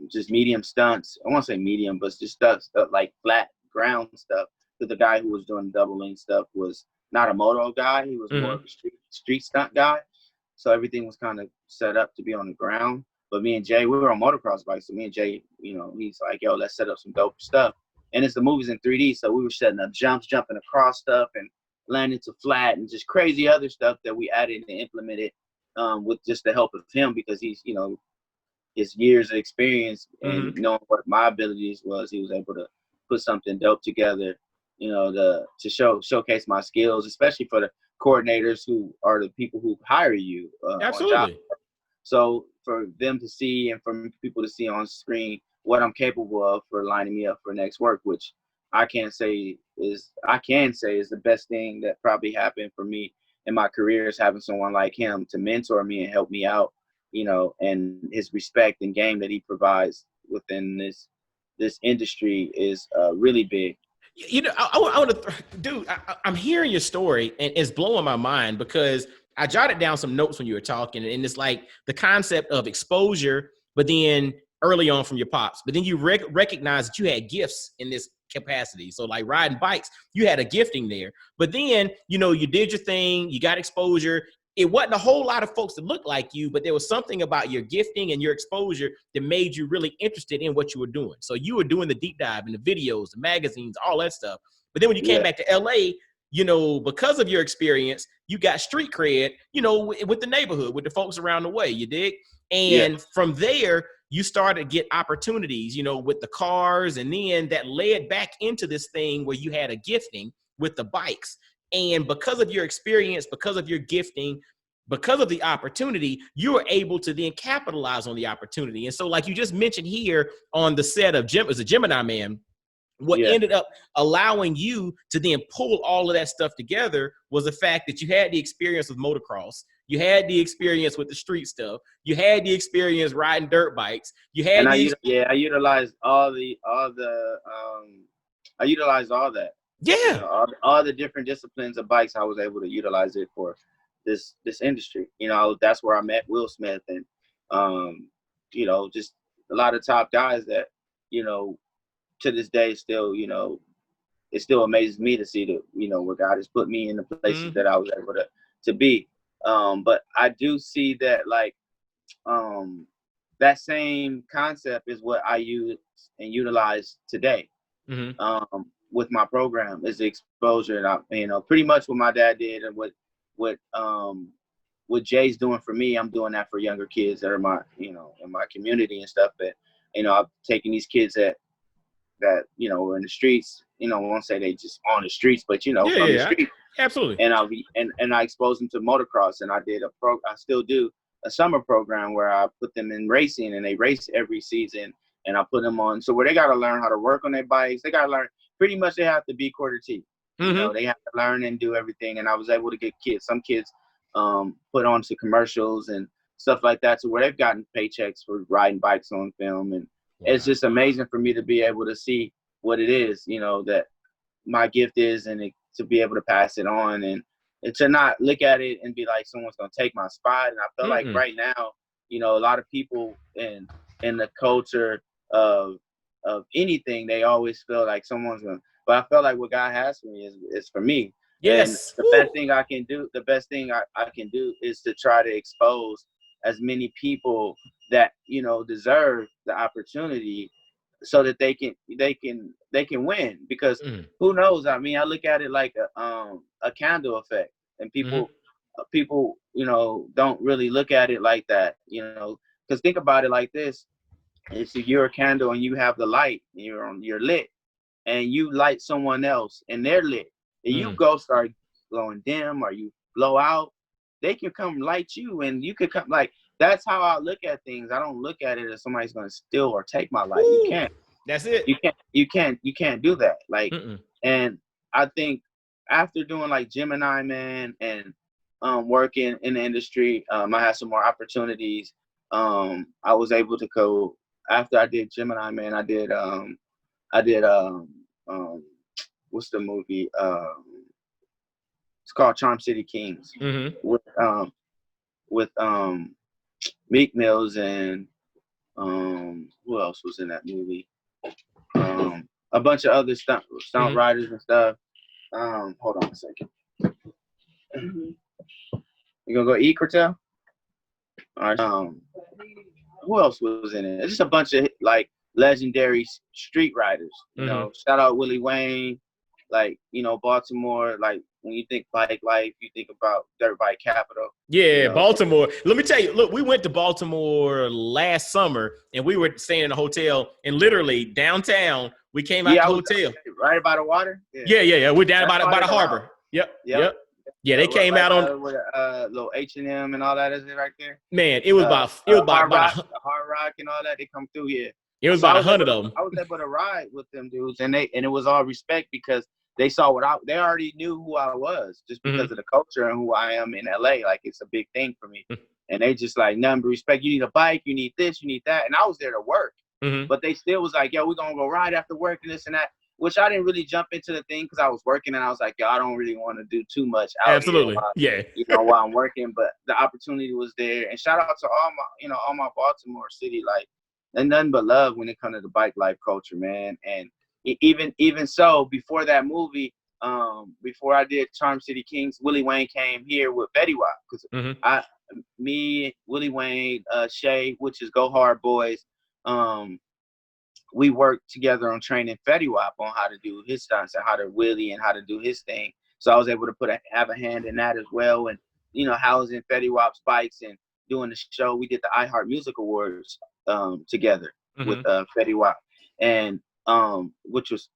just medium stunts. I won't say medium, but just stuff like flat ground stuff. Because the guy who was doing doubling stuff was not a moto guy. He was more of a street stunt guy. So everything was kind of set up to be on the ground. But me and Jay, we were on motocross bikes. So me and Jay, he's like, "Yo, let's set up some dope stuff." And the movie's in 3D. So we were setting up jumps, jumping across stuff, and landing to flat, and just crazy other stuff that we added and implemented with just the help of him, because he's, his years of experience and knowing what my abilities was, he was able to put something dope together, to showcase my skills, especially for the coordinators who are the people who hire you. Absolutely. On job. So for them to see and for people to see on screen what I'm capable of for lining me up for next work, which I can say is the best thing that probably happened for me in my career, is having someone like him to mentor me and help me out, and his respect and game that he provides within this industry is really big. I want to, dude, I'm hearing your story, and it's blowing my mind, because I jotted down some notes when you were talking, and it's like the concept of exposure, but then early on from your pops, but then you recognize that you had gifts in this capacity. So like riding bikes, you had a gifting there, but then, you know, you did your thing, you got exposure. It wasn't a whole lot of folks that looked like you, but there was something about your gifting and your exposure that made you really interested in what you were doing. So you were doing the deep dive and the videos, the magazines, all that stuff. But then when you came back to LA, you know, because of your experience, you got street cred, you know, with the neighborhood, with the folks around the way, you dig? And from there, you started to get opportunities, you know, with the cars. And then that led back into this thing where you had a gifting with the bikes. And because of your experience, because of your gifting, because of the opportunity, you were able to then capitalize on the opportunity. And so like you just mentioned here on the set of as a Gemini Man, what ended up allowing you to then pull all of that stuff together was the fact that you had the experience with motocross, you had the experience with the street stuff, you had the experience riding dirt bikes, you had I utilized I utilized all that. Yeah, you know, all the different disciplines of bikes. I was able to utilize it for this industry. You know, that's where I met Will Smith and you know, just a lot of top guys that, you know, to this day still, you know, it still amazes me to see the, you know, where God has put me in the places that I was able to be. But I do see that like that same concept is what I use and utilize today. With my program is the exposure, and I, you know, pretty much what my dad did and what Jay's doing for me, I'm doing that for younger kids that are my, you know, in my community and stuff. But, you know, I'm taking these kids that, you know, were in the streets, you know, I won't say they just on the streets, but, you know, from the street. Absolutely. And I exposed them to motocross, and I still do a summer program where I put them in racing, and they race every season, and I put them on. So where they got to learn how to work on their bikes, they got to learn, pretty much they have to be Korta T. You know, they have to learn and do everything. And I was able to get some kids put onto commercials and stuff like that, to where they've gotten paychecks for riding bikes on film. And it's just amazing for me to be able to see what it is, you know, that my gift is, and to be able to pass it on, and to not look at it and be like someone's going to take my spot. And I feel like right now, you know, a lot of people in the culture of anything, they always feel like someone's going to, but I feel like what God has for me is for me. Yes. And the best thing I can do is to try to expose as many people that, you know, deserve the opportunity, so that they can win. Because who knows? I mean, I look at it like a candle effect, and people, you know, don't really look at it like that, you know, because think about it like this: it's you're a candle and you have the light, and you're lit, and you light someone else and they're lit, and you start glowing dim, or you blow out, they can come light you, and you could come. Like, that's how I look at things. I don't look at it as somebody's going to steal or take my light. You can't. That's it. You can't do that. Like, and I think after doing like Gemini Man and working in the industry, I had some more opportunities. I was able to go after I did Gemini Man. I did what's the movie? It's called Charm City Kings with Meek Mills and who else was in that movie? A bunch of other stunt riders and stuff. Hold on a second. You gonna go eat, Kortel? All right. Who else was in it? It's just a bunch of like legendary street riders. You know, shout out Willie Wayne. Like, you know, Baltimore. Like, when you think bike life, you think about dirt bike capital. Yeah, you know? Baltimore. Let me tell you, look, we went to Baltimore last summer, and we were staying in a hotel, and literally downtown, we came out the hotel. Right by the water? Yeah. We're down by the harbor. Yep. Yeah, they came out on with little H&M and all that, is it right there? Man, it was about Hard Rock and all that. They come through here. It was about 100 of them. I was able to ride with them dudes, and it was all respect, because they saw they already knew who I was, just because of the culture and who I am in LA. Like, it's a big thing for me. And they just like, nothing but respect. You need a bike, you need this, you need that. And I was there to work. But they still was like, yo, we're gonna go ride after work and this and that. which I didn't really jump into the thing because I was working and I was like, yo, I don't really want to do too much out Absolutely. here while I'm working. But the opportunity was there. And shout out to all my Baltimore City, like, and nothing but love when it comes to the bike life culture, man. And even so, before that movie, before I did Charm City Kings, Willie Wayne came here with Fetty Wap because me, Willie Wayne, Shay, which is Go Hard Boys, we worked together on training Fetty Wap on how to do his stunts and how to wheelie and how to do his thing. So I was able to have a hand in that as well. And, housing Fetty Wap's bikes and doing the show. We did the iHeart Music Awards together with Fetty Wap. And which was,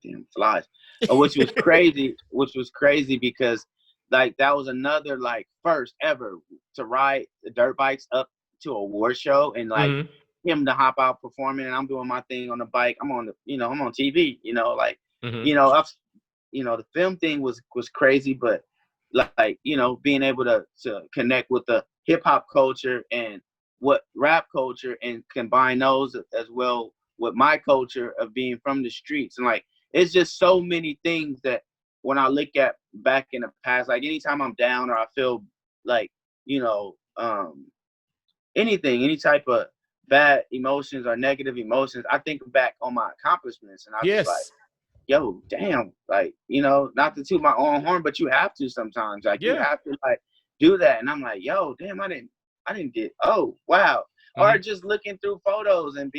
damn flies, which was crazy because like that was another like first ever to ride the dirt bikes up to a award show and like him to hop out performing and I'm doing my thing on the bike. I'm on I'm on TV, the film thing was crazy, but like, being able to connect with the hip hop culture and what rap culture and combine those as well with my culture of being from the streets. And like, it's just so many things that when I look at back in the past, like anytime I'm down or I feel like, anything, any type of bad emotions or negative emotions, I think back on my accomplishments and I was like, yo, damn, like, not to toot my own horn, but you have to sometimes, like you have to like do that. And I'm like, yo, damn, I didn't get, oh, wow. Or just looking through photos and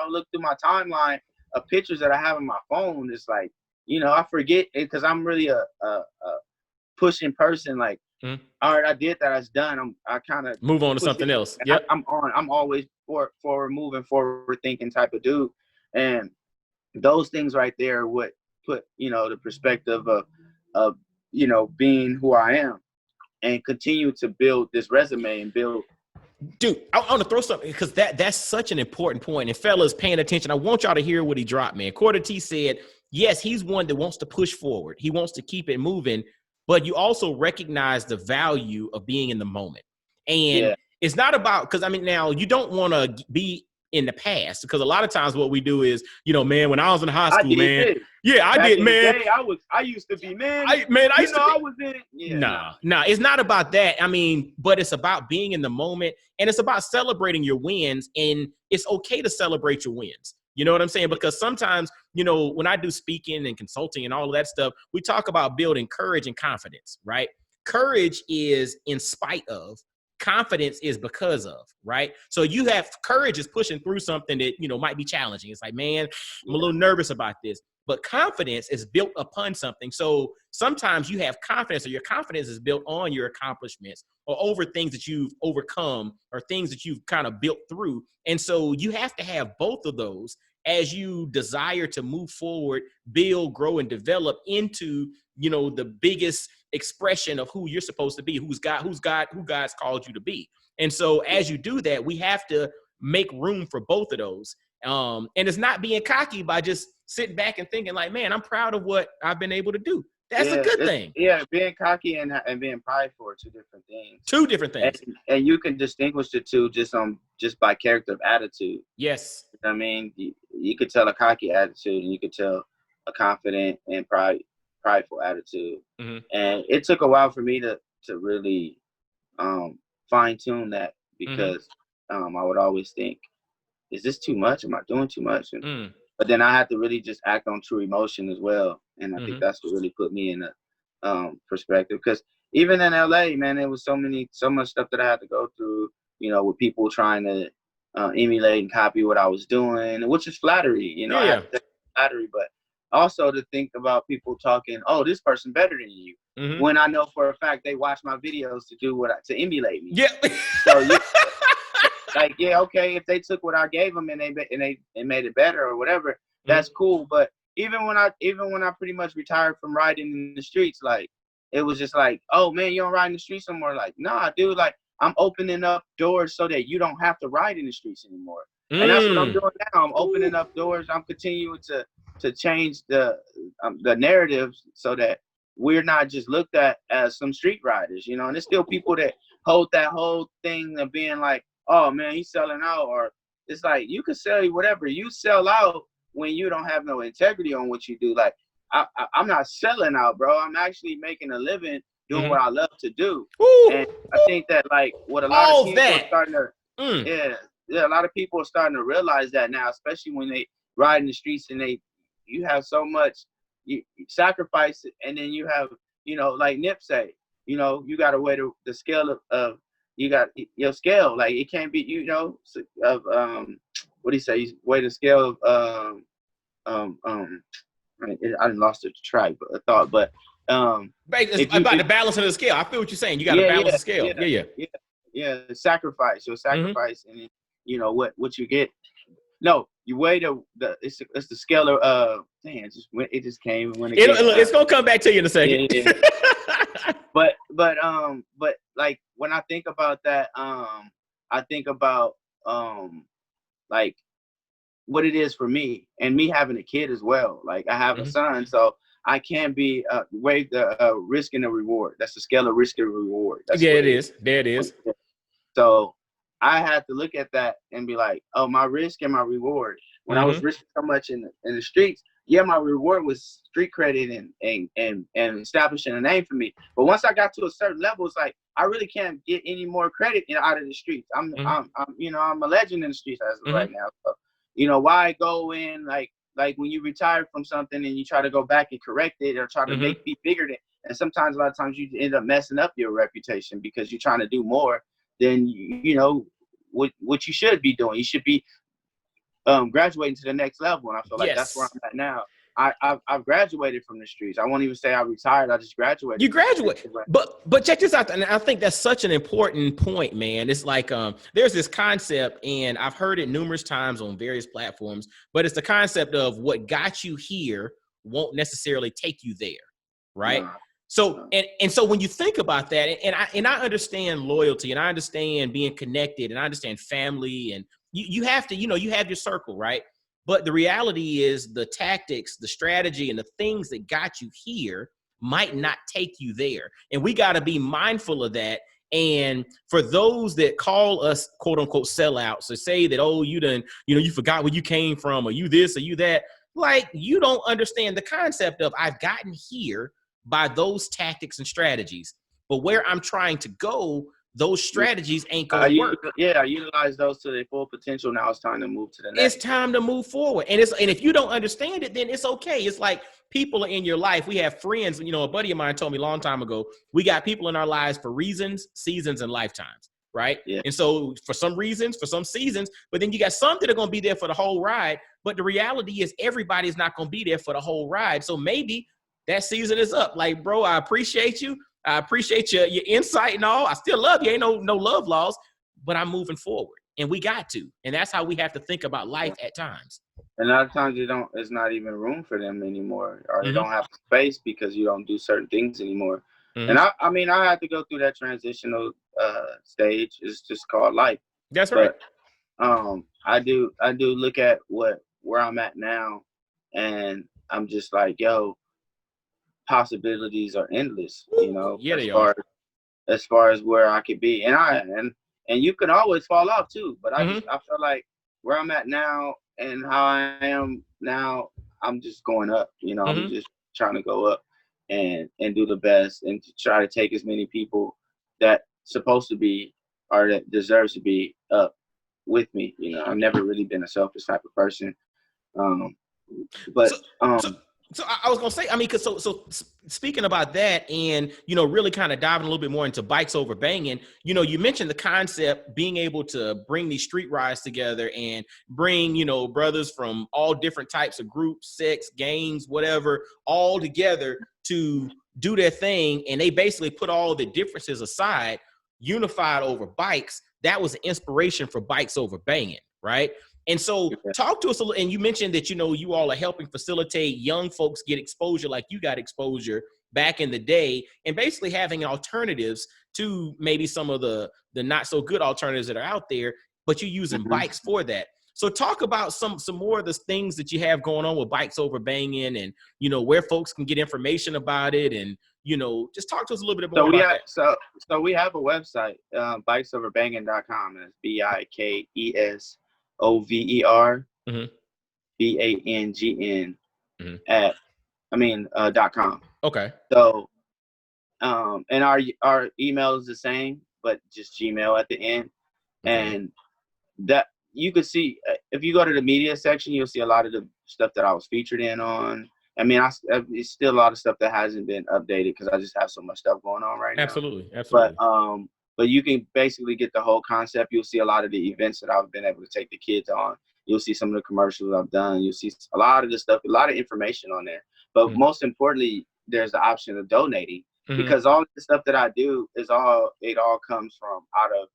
look through my timeline of pictures that I have on my phone. It's like, I forget it because I'm really a pushing person. Like, all right, I did that. It's done. I kind of move on to something else. Yep. I'm always forward moving, forward thinking type of dude. And those things right there are what put, the perspective of being who I am and continue to build this resume and build. Dude, I want to throw something because that's such an important point. And fellas, paying attention, I want y'all to hear what he dropped, man. Korta T said, yes, he's one that wants to push forward. He wants to keep it moving, but you also recognize the value of being in the moment. And it's not about, because now you don't want to be in the past, because a lot of times what we do is, man, when I was in high school, I did, man. I used to be, man. I was in. It's not about that. But it's about being in the moment, and it's about celebrating your wins, and it's okay to celebrate your wins. You know what I'm saying? Because sometimes, when I do speaking and consulting and all of that stuff, we talk about building courage and confidence, right? Courage is in spite of. Confidence is because of, right? So you have courage is pushing through something that, might be challenging. It's like, man, I'm a little nervous about this. But confidence is built upon something. So sometimes you have confidence, or your confidence is built on your accomplishments or over things that you've overcome or things that you've kind of built through. And so you have to have both of those as you desire to move forward, build, grow, and develop into, the biggest expression of who you're supposed to be, who God's called you to be. And so as you do that, we have to make room for both of those. And it's not being cocky by just sitting back and thinking like, man, I'm proud of what I've been able to do. That's a good thing. Yeah, being cocky and being prideful are two different things. Two different things. And you can distinguish the two just by character of attitude. Yes. You could tell a cocky attitude and you could tell a confident and prideful attitude. And it took a while for me to really fine tune that because I would always think, is this too much? Am I doing too much? But then I had to really just act on true emotion as well. And I think that's what really put me in a perspective. Because even in LA, man, there was so much stuff that I had to go through, with people trying to emulate and copy what I was doing, which is flattery, I have to take flattery, but also to think about people talking, oh, this person better than you. When I know for a fact they watch my videos to emulate me. Yeah. So like, okay, if they took what I gave them and they made it better or whatever, that's cool. But even when I pretty much retired from riding in the streets, like it was just like, oh man, you don't ride in the streets anymore. Like, nah, dude, like I'm opening up doors so that you don't have to ride in the streets anymore. And that's what I'm doing now. I'm opening up doors. I'm continuing to change the narrative so that we're not just looked at as some street riders, and there's still people that hold that whole thing of being like, oh man, he's selling out, or it's like you can sell whatever you sell out. when you don't have no integrity on what you do. Like I'm not selling out, bro. I'm actually making a living doing what I love to do. Ooh, And I think that like what a lot of all people are that. starting to, a lot of people are starting to realize that now, especially when they ride in the streets and you have so much you sacrifice, and then you have, like Nip say, you got to weigh the scale of you got your scale. Like it can't be, of what do you say? You weigh the scale of I didn't lost the track, but I thought, but it's about the balance of the scale. I feel what you're saying. You got to balance the scale. Yeah. Sacrifice, your sacrifice, and what you get. No, you weigh it's the scale of it just came when it's gonna come back to you in a second. Yeah. but like when I think about that, I think about like what it is for me, and me having a kid as well. Like I have a son, so I can't be weigh the risk and the reward. That's the scale of risk and reward. That's it is. There it is. So I had to look at that and be like, oh, my risk and my reward. When I was risking so much in the streets, my reward was street credit and establishing a name for me. But once I got to a certain level, it's like I really can't get any more credit out of the streets. I'm a legend in the streets as of right now. So, why go in like when you retire from something and you try to go back and correct it or try to be bigger than, and sometimes a lot of times you end up messing up your reputation because you're trying to do more than what you should be doing. You should be graduating to the next level, and I feel like that's where I'm at now. I've graduated from the streets. I won't even say I retired. I just graduated. You graduate, but check this out, and I think that's such an important point, man. It's like there's this concept, and I've heard it numerous times on various platforms, but it's the concept of what got you here won't necessarily take you there, right? Nah. So and so when you think about that, and I understand loyalty, and I understand being connected, and I understand family, and you have to, you have your circle, right? But the reality is the tactics, the strategy, and the things that got you here might not take you there. And we got to be mindful of that. And for those that call us, quote unquote, sellouts, or say that, oh, you forgot where you came from, or you this or you that, like you don't understand the concept of I've gotten here by those tactics and strategies. But where I'm trying to go, those strategies ain't going to work. I utilize those to their full potential. Now it's time to move to the next. It's time to move forward. And if you don't understand it, then it's okay. It's like people are in your life. We have friends. A buddy of mine told me a long time ago, we got people in our lives for reasons, seasons, and lifetimes, right? Yeah. And so for some reasons, for some seasons, but then you got some that are going to be there for the whole ride. But the reality is everybody's not going to be there for the whole ride. So maybe that season is up. Like, bro, I appreciate you. I appreciate your insight and all. I still love you. Ain't no love lost, but I'm moving forward, and we got to. And that's how we have to think about life at times. And a lot of times there's not even room for them anymore, or they don't have space because you don't do certain things anymore. And I had to go through that transitional stage. It's just called life. That's right. But, I do look at where I'm at now, and I'm just like, yo, possibilities are endless, as far as where I could be, and you can always fall off too, but I feel like where I'm at now and how I am now, I'm just going up, I'm just trying to go up and do the best and to try to take as many people that supposed to be or that deserves to be up with me. I've never really been a selfish type of person, So I was gonna say, because so speaking about that, and really kind of diving a little bit more into bikes over banging. You mentioned the concept being able to bring these street rides together and bring brothers from all different types of groups, sex, gangs, whatever, all together to do their thing, and they basically put all the differences aside, unified over bikes. That was the inspiration for bikes over banging, right? And so talk to us a little, and you mentioned that, you all are helping facilitate young folks get exposure like you got exposure back in the day, and basically having alternatives to maybe some of the not so good alternatives that are out there, but you're using bikes for that. So talk about some more of the things that you have going on with bikes over banging, and, where folks can get information about it, and, just talk to us a little bit more about that. So we have a website, bikesoverbanging.com, and it's BIKESOVER. BANGN Mhm. .com. Okay. So, and our email is the same, but just Gmail at the end. Okay. And that you could see if you go to the media section, you'll see a lot of the stuff that I was featured in on. I mean, it's still a lot of stuff that hasn't been updated because I just have so much stuff going on right now. Absolutely. Absolutely. But you can basically get the whole concept. You'll see a lot of the events that I've been able to take the kids on. You'll see some of the commercials I've done. You'll see a lot of the stuff, a lot of information on there. But most importantly, there's the option of donating because all the stuff that I do it all comes from out of,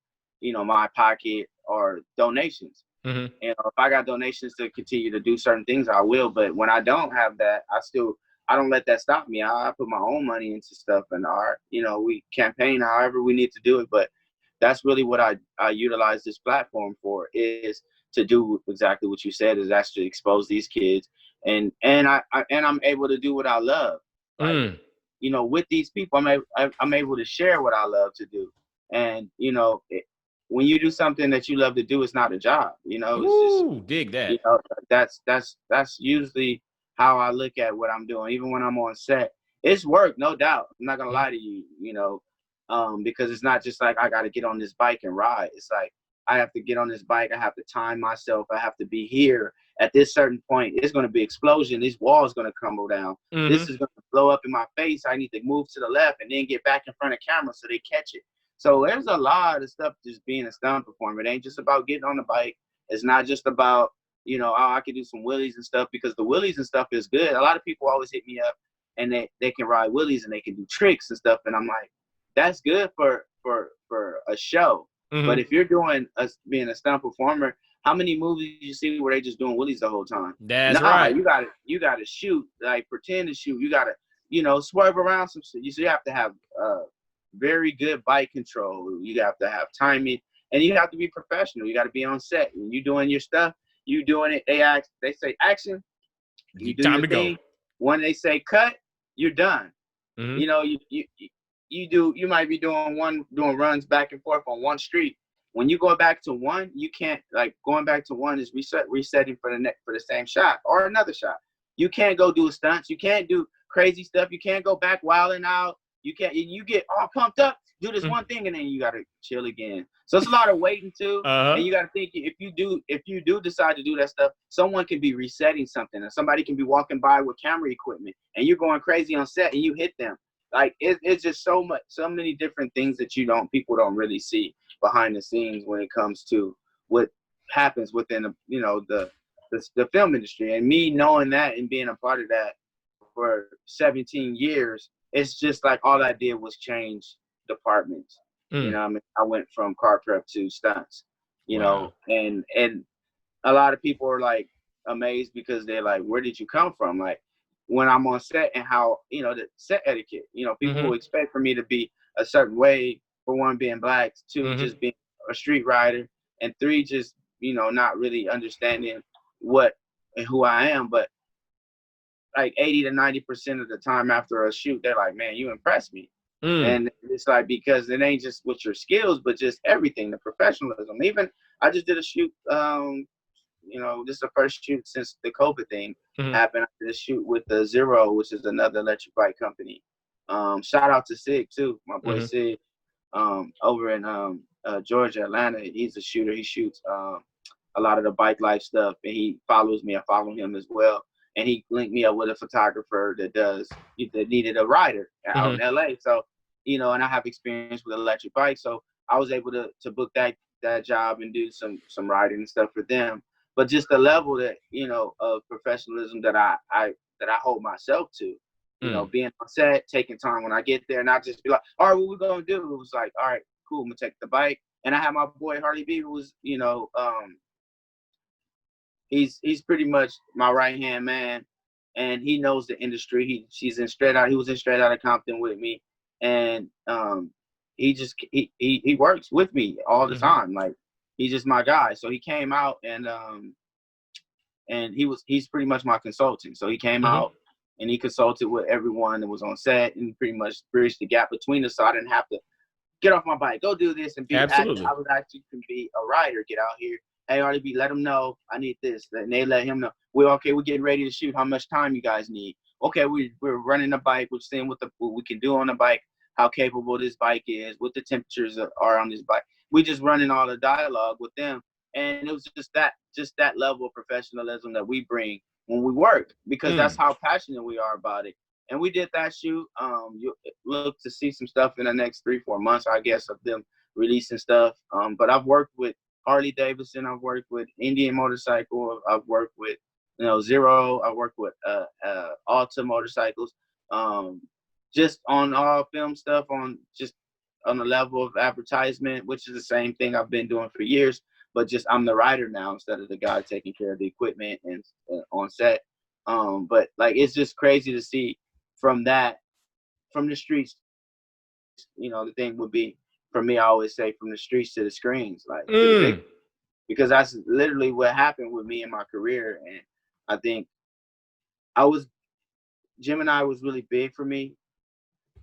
my pocket or donations. Mm-hmm. If I got donations to continue to do certain things, I will. But when I don't have that, I don't let that stop me. I put my own money into stuff and we campaign however we need to do it. But that's really what I utilize this platform for, is to do exactly what you said, is actually expose these kids. And I'm able to do what I love. Like, with these people, I'm able to share what I love to do. And, when you do something that you love to do, it's not a job, it's just, dig that. That's usually how I look at what I'm doing. Even when I'm on set, it's work, no doubt. I'm not gonna lie to you, because it's not just like I got to get on this bike and ride. It's like I have to get on this bike. I have to time myself. I have to be here at this certain point. It's going to be explosion. This wall is going to crumble down. This is going to blow up in my face. I need to move to the left and then get back in front of camera so they catch it. So there's a lot of stuff just being a stunt performer. It ain't just about getting on the bike. It's not just about, I can do some wheelies and stuff, because the wheelies and stuff is good. A lot of people always hit me up and they can ride wheelies and they can do tricks and stuff. And I'm like, that's good for a show. But if you're being a stunt performer, how many movies you see where they just doing wheelies the whole time? That's right. You gotta shoot, like pretend to shoot. You gotta, swerve around some shit. You have to have very good bike control. You have to have timing, and you have to be professional. You got to be on set. When you doing your stuff, you doing it. They say action, you do Time your to thing. go. When they say cut, you're done. You might be doing runs back and forth on one street. When you go back to one, you can't, like, going back to one is resetting for the same shot or another shot. You can't go do stunts. You can't do crazy stuff. You can't go back wilding out. You can't. You get all pumped up, do this one thing, and then you gotta chill again. So it's a lot of waiting too, and you gotta think, if you do decide to do that stuff, someone can be resetting something, and somebody can be walking by with camera equipment, and you're going crazy on set, and you hit them. Like, it's just so many different things that people don't really see behind the scenes when it comes to what happens within the film industry. And me knowing that and being a part of that for 17 years, it's just like all I did was change departments. I went from car prep to stunts, and a lot of people are like amazed because they're like, where did you come from? Like, when I'm on set and how, the set etiquette, people will expect for me to be a certain way, for one, being black, two, just being a street rider, and three, just, not really understanding what and who I am. But like 80 to 90% of the time after a shoot, they're like, man, you impressed me. And it's like, because it ain't just with your skills, but just everything, the professionalism. Even I just did a shoot, this is the first shoot since the COVID thing happened. I did a shoot with the Zero, which is another electric bike company. Shout out to Sig too, my boy Sig, over in Georgia, Atlanta. He's a shooter. He shoots a lot of the bike life stuff, and he follows me. I follow him as well. And he linked me up with a photographer that needed a rider out in LA. So, and I have experience with electric bikes. So I was able to book that job and do some riding and stuff for them. But just the level that, of professionalism that I hold myself to, being on set, taking time when I get there, not just be like, all right, what we going to do? It was like, all right, cool, I'm going to take the bike. And I had my boy Harley B, who was, he's pretty much my right-hand man, and he knows the industry. He was in Straight Outta Compton with me. And he works with me all the time. Like, he's just my guy. So he came out and he's pretty much my consultant. So he came out and he consulted with everyone that was on set and pretty much bridged the gap between us, so I didn't have to get off my bike, go do this and be active. I was actually can be a rider, get out here, hey, RDB, let them know I need this. And they let him know. We're getting ready to shoot. How much time you guys need? Okay, we're running the bike. We're seeing what we can do on the bike, how capable this bike is, what the temperatures are on this bike. We just running all the dialogue with them. And it was just that level of professionalism that we bring when we work, because that's how passionate we are about it. And we did that shoot. You look to see some stuff in the next 3-4 months, I guess, of them releasing stuff. But I've worked with Harley Davidson. I've worked with Indian Motorcycle. I've worked with, Zero. I worked with Alta Motorcycles. Just on all film stuff, on the level of advertisement, which is the same thing I've been doing for years. But just I'm the rider now instead of the guy taking care of the equipment and on set. But like, it's just crazy to see from the streets. The thing would be, for me, I always say, from the streets to the screens, like to the big, because that's literally what happened with me in my career. And I think Gemini was really big for me,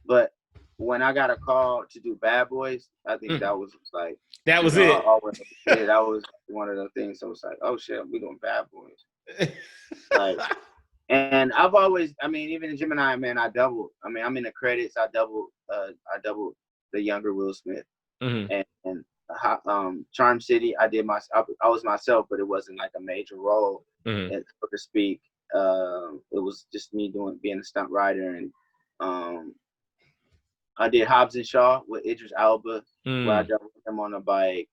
but when I got a call to do Bad Boys, I think that was like, that was it. That was one of the things. I was like, oh shit, we doing Bad Boys. Like, and I've always, even in Gemini, man, I doubled. I'm in the credits. I doubled the younger Will Smith. And Charm City, I was myself, but it wasn't like a major role, so to speak. It was just me being a stunt rider. And I did Hobbs and Shaw with Idris Elba, where I doubled him on a bike.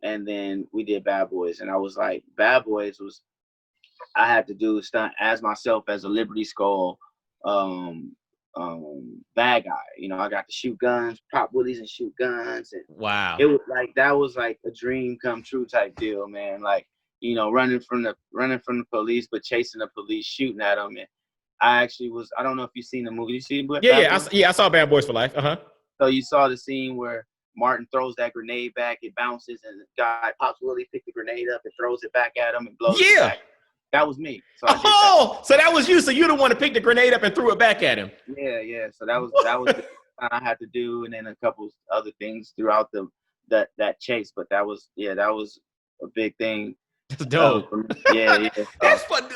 And then we did Bad Boys, and I was like, Bad Boys was, I had to do a stunt as myself, as a Liberty Skull bad guy. I got to shoot guns, pop willies and shoot guns. And wow, it was like, that was like a dream come true type deal, man. Like, running from the police, but chasing the police, shooting at them. And I actually was, I don't know if you've seen the movie. You see? I saw Bad Boys for Life. So you saw the scene where Martin throws that grenade back, it bounces, and the guy pops Willie, picks the grenade up and throws it back at him and blows it back. That was me. So so that was you. So you the one to pick the grenade up and threw it back at him. Yeah. So that was the I had to do, and then a couple other things throughout that chase. But that was a big thing. That's dope. Yeah. That's fun.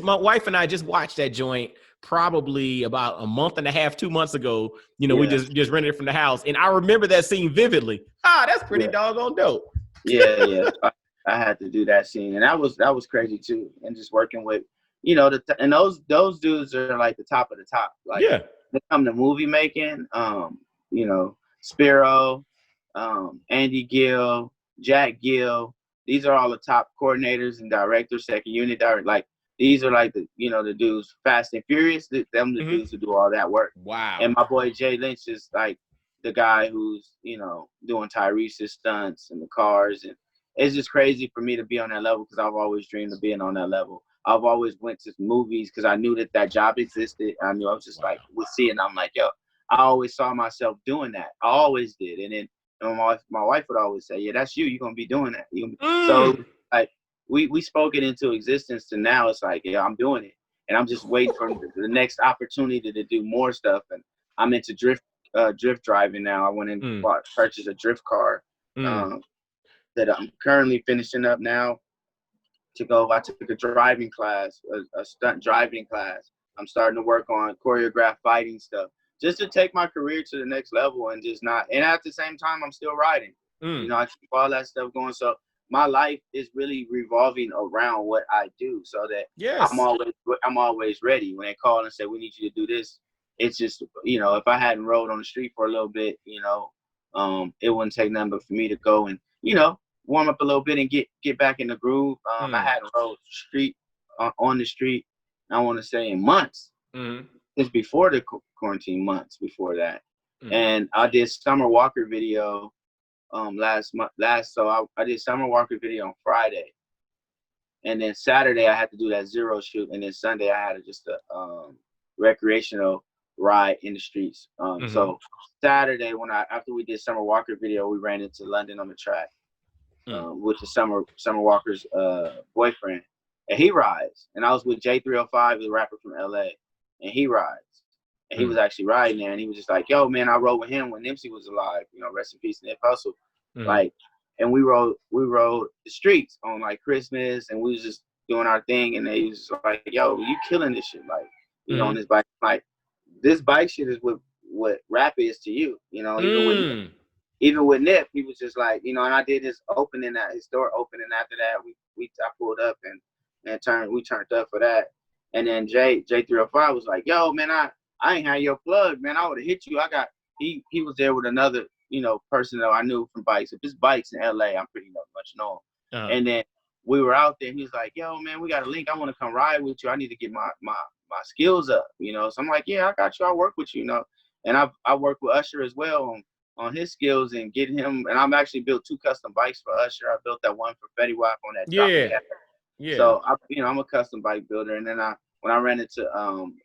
My wife and I just watched that joint probably about a month and a half, 2 months ago. We just rented it from the house, and I remember that scene vividly. That's pretty doggone dope. Yeah. I had to do that scene, and that was crazy too. And just working with, and those dudes are like the top of the top. Like, when it comes to movie making, Spiro, Andy Gill, Jack Gill. These are all the top coordinators and directors, second unit director. Like, these are like the dudes, Fast and Furious. The dudes who do all that work. Wow. And my boy Jay Lynch is like the guy who's doing Tyrese's stunts and the cars. And it's just crazy for me to be on that level, because I've always dreamed of being on that level. I've always went to movies because I knew that job existed. I knew I was just like, we'll see. And I'm like, yo, I always saw myself doing that. I always did. And then my wife would always say, yeah, that's you. You're going to be doing that. So like, we spoke it into existence, to now it's like, yeah, I'm doing it. And I'm just waiting for the next opportunity to do more stuff. And I'm into drift driving now. I went and purchased a drift car. That I'm currently finishing up now to go. I took a driving class, a stunt driving class. I'm starting to work on choreographed fighting stuff, just to take my career to the next level, and and at the same time, I'm still riding. I keep all that stuff going. So my life is really revolving around what I do, so that I'm always ready. When they call and say, we need you to do this, it's just, if I hadn't rode on the street for a little bit, it wouldn't take nothing but for me to go and, warm up a little bit and get back in the groove. I hadn't rode on the street, I want to say, in months. It's before the quarantine, months before that. And I did Summer Walker video last month. So I did Summer Walker video on Friday, and then Saturday I had to do that Zero shoot, and then Sunday I had just a recreational ride in the streets. So Saturday, after we did Summer Walker video, we ran into London on the track. With the Summer Walker's boyfriend, and he rides. And I was with J305, the rapper from LA, and he rides. And he was actually riding there, and he was just like, yo, man, I rode with him when Nipsey was alive. Rest in peace, Nip Hustle. Like, and we rode the streets on like Christmas, and we was just doing our thing, and they was like, yo, you killing this shit, like, you know, on this bike. Like, this bike shit is what rap is to you, you know. Even with Nip, he was just like, you know, and I did his opening, his store opening. After that, I pulled up and we turned up for that. And then J305 was like, yo, man, I ain't had your plug, man. I would have hit you. He was there with another, you know, person that I knew from bikes. If it's bikes in LA, I'm pretty much know him. And then we were out there, and he was like, yo, man, we got a link. I want to come ride with you. I need to get my skills up, you know. So I'm like, yeah, I got you. I'll work with you, you know. And I work with Usher as well on his skills and getting him. And I'm actually built 2 custom bikes for Usher. I built that one for Fetty Wap on that drop. Yeah. So I'm a custom bike builder. And then when I ran into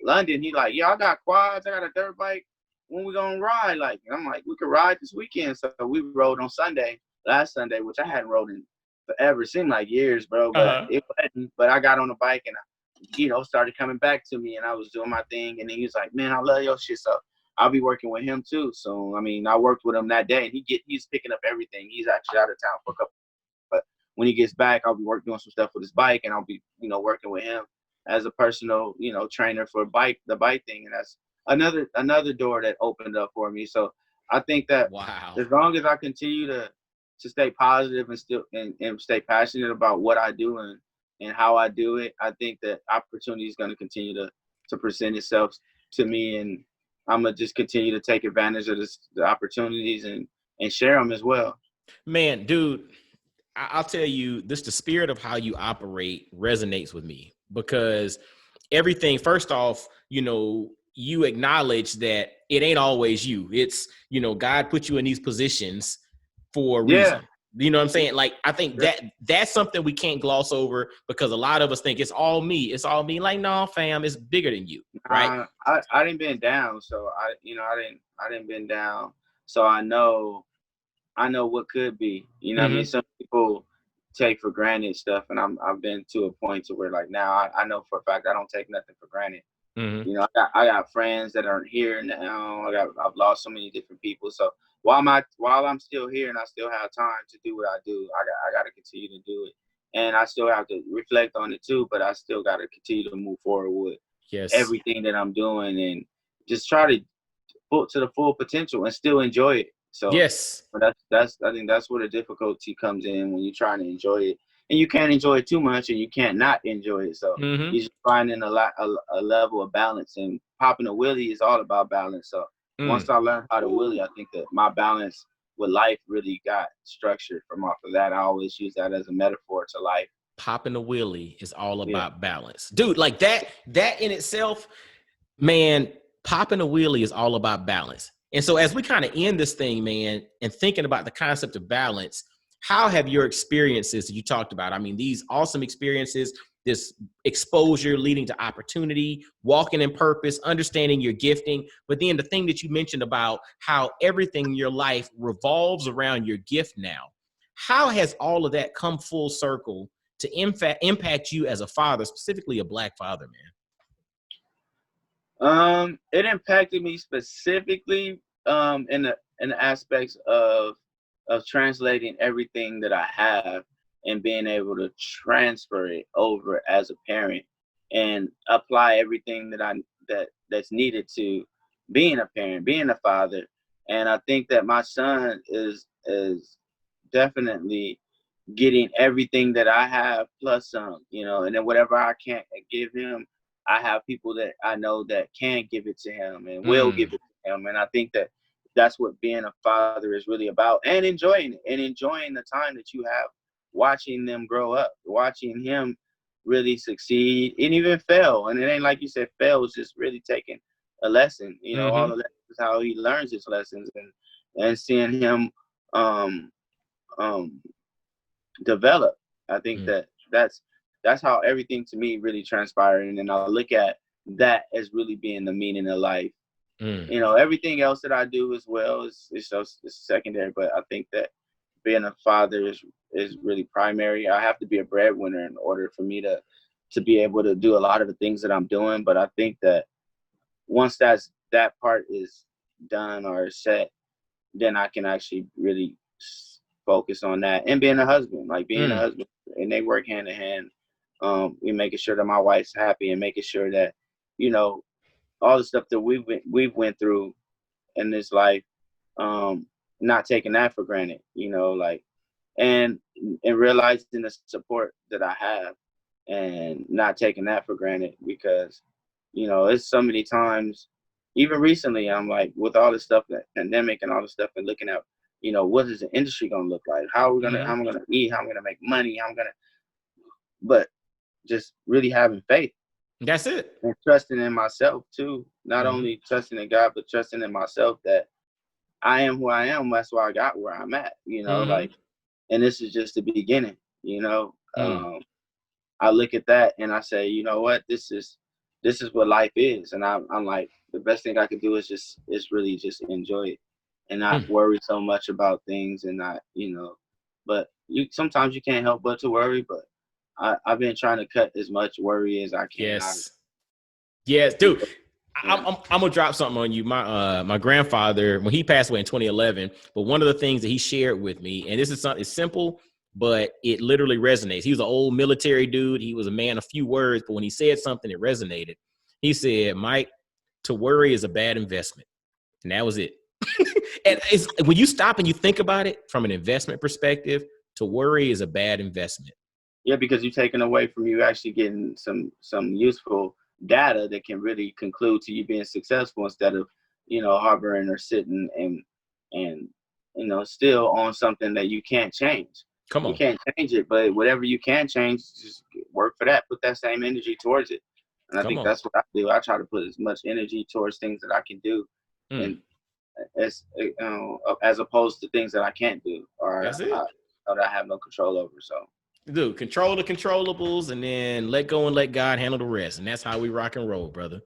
London, he like, yeah, I got quads, I got a dirt bike. When we gonna ride? Like, and I'm like, we could ride this weekend. So we rode on last Sunday, which I hadn't rode in forever. It seemed like years, bro. But it wasn't. But I got on the bike and started coming back to me, and I was doing my thing. And then he was like, man, I love your shit. So I'll be working with him too. So I mean, I worked with him that day, and he's picking up everything. He's actually out of town for a couple. But when he gets back, I'll be doing some stuff with his bike, and I'll be, you know, working with him as a personal, you know, trainer for the bike thing. And that's another door that opened up for me. So I think that as long as I continue to stay positive and still and stay passionate about what I do and how I do it, I think that opportunity is going to continue to present itself to me, and I'm gonna just continue to take advantage of the opportunities and share them as well. Man, dude, I'll tell you this, the spirit of how you operate resonates with me, because everything, first off, you know, you acknowledge that it ain't always you. It's, you know, God put you in these positions for a reason. You know what I'm saying? Like, I think that's something we can't gloss over, because a lot of us think it's all me. It's all me. Like, no, fam, it's bigger than you, right? I didn't been down, so I didn't been down, so I know what could be. You know what I mean? Some people take for granted stuff, and I've been to a point to where, like, now I know for a fact I don't take nothing for granted. You know, I got friends that aren't here now. I've lost so many different people. So while I'm still here and I still have time to do what I do, I got to continue to do it, and I still have to reflect on it too. But I still got to continue to move forward with everything that I'm doing, and just try to pull to the full potential and still enjoy it. So but I think that's where the difficulty comes in, when you're trying to enjoy it. And you can't enjoy it too much, and you can't not enjoy it. So you're just finding a level of balance. And popping a wheelie is all about balance. So once I learned how to wheelie, I think that my balance with life really got structured from off of that. I always use that as a metaphor to life. Popping a wheelie is all about balance. Dude, like that in itself, man, popping a wheelie is all about balance. And so as we kind of end this thing, man, and thinking about the concept of balance, how have your experiences that you talked about, I mean, these awesome experiences, this exposure leading to opportunity, walking in purpose, understanding your gifting, but then the thing that you mentioned about how everything in your life revolves around your gift now, how has all of that come full circle to impact you as a father, specifically a Black father, man? It impacted me specifically in the aspects of translating everything that I have and being able to transfer it over as a parent and apply everything that's needed to being a parent, being a father. And I think that my son is definitely getting everything that I have plus some, you know, and then whatever I can't give him, I have people that I know that can give it to him and will give it to him. And I think that that's what being a father is really about, and enjoying it, and enjoying the time that you have watching them grow up, watching him really succeed and even fail. And it ain't like you said, fail is just really taking a lesson, you know, all of that is how he learns his lessons, and seeing him develop. I think that's how everything to me really transpired. And then I look at that as really being the meaning of life. You know, everything else that I do as well is secondary, but I think that being a father is really primary. I have to be a breadwinner in order for me to be able to do a lot of the things that I'm doing. But I think that once that part is done or set, then I can actually really focus on that, and being a husband, like being a husband, and they work hand in hand. We making sure that my wife's happy and making sure that, you know, all the stuff that we've went through in this life, not taking that for granted, you know, like, and realizing the support that I have and not taking that for granted, because, you know, it's so many times, even recently, I'm like, with all this stuff, that pandemic and all this stuff, and looking at, you know, what is the industry going to look like? How am I going to eat? How am I going to make money? But just really having faith. That's it. And trusting in myself too. Not only trusting in God, but trusting in myself that I am who I am. That's why I got where I'm at, you know, like, and this is just the beginning, you know. I look at that and I say, you know what, this is what life is. And I'm like, the best thing I could do is really just enjoy it and not worry so much about things, and not, you know, but sometimes you can't help but to worry, but I've been trying to cut as much worry as I can. Yes, dude. I'm gonna drop something on you. My grandfather, when he passed away in 2011, but one of the things that he shared with me, and this is something simple, but it literally resonates. He was an old military dude. He was a man of few words, but when he said something, it resonated. He said, "Mike, to worry is a bad investment," and that was it. And when you stop and you think about it from an investment perspective, to worry is a bad investment. Yeah, because you're taking away from you actually getting some useful data that can really conclude to you being successful, instead of, you know, harboring or sitting and you know, still on something that you can't change. Come on. You can't change it, but whatever you can change, just work for that. Put that same energy towards it. And I think that's what I do. I try to put as much energy towards things that I can do, and as opposed to things that I can't do, or that I have no control over. So, dude, control the controllables, and then let go and let God handle the rest. And that's how we rock and roll, brother.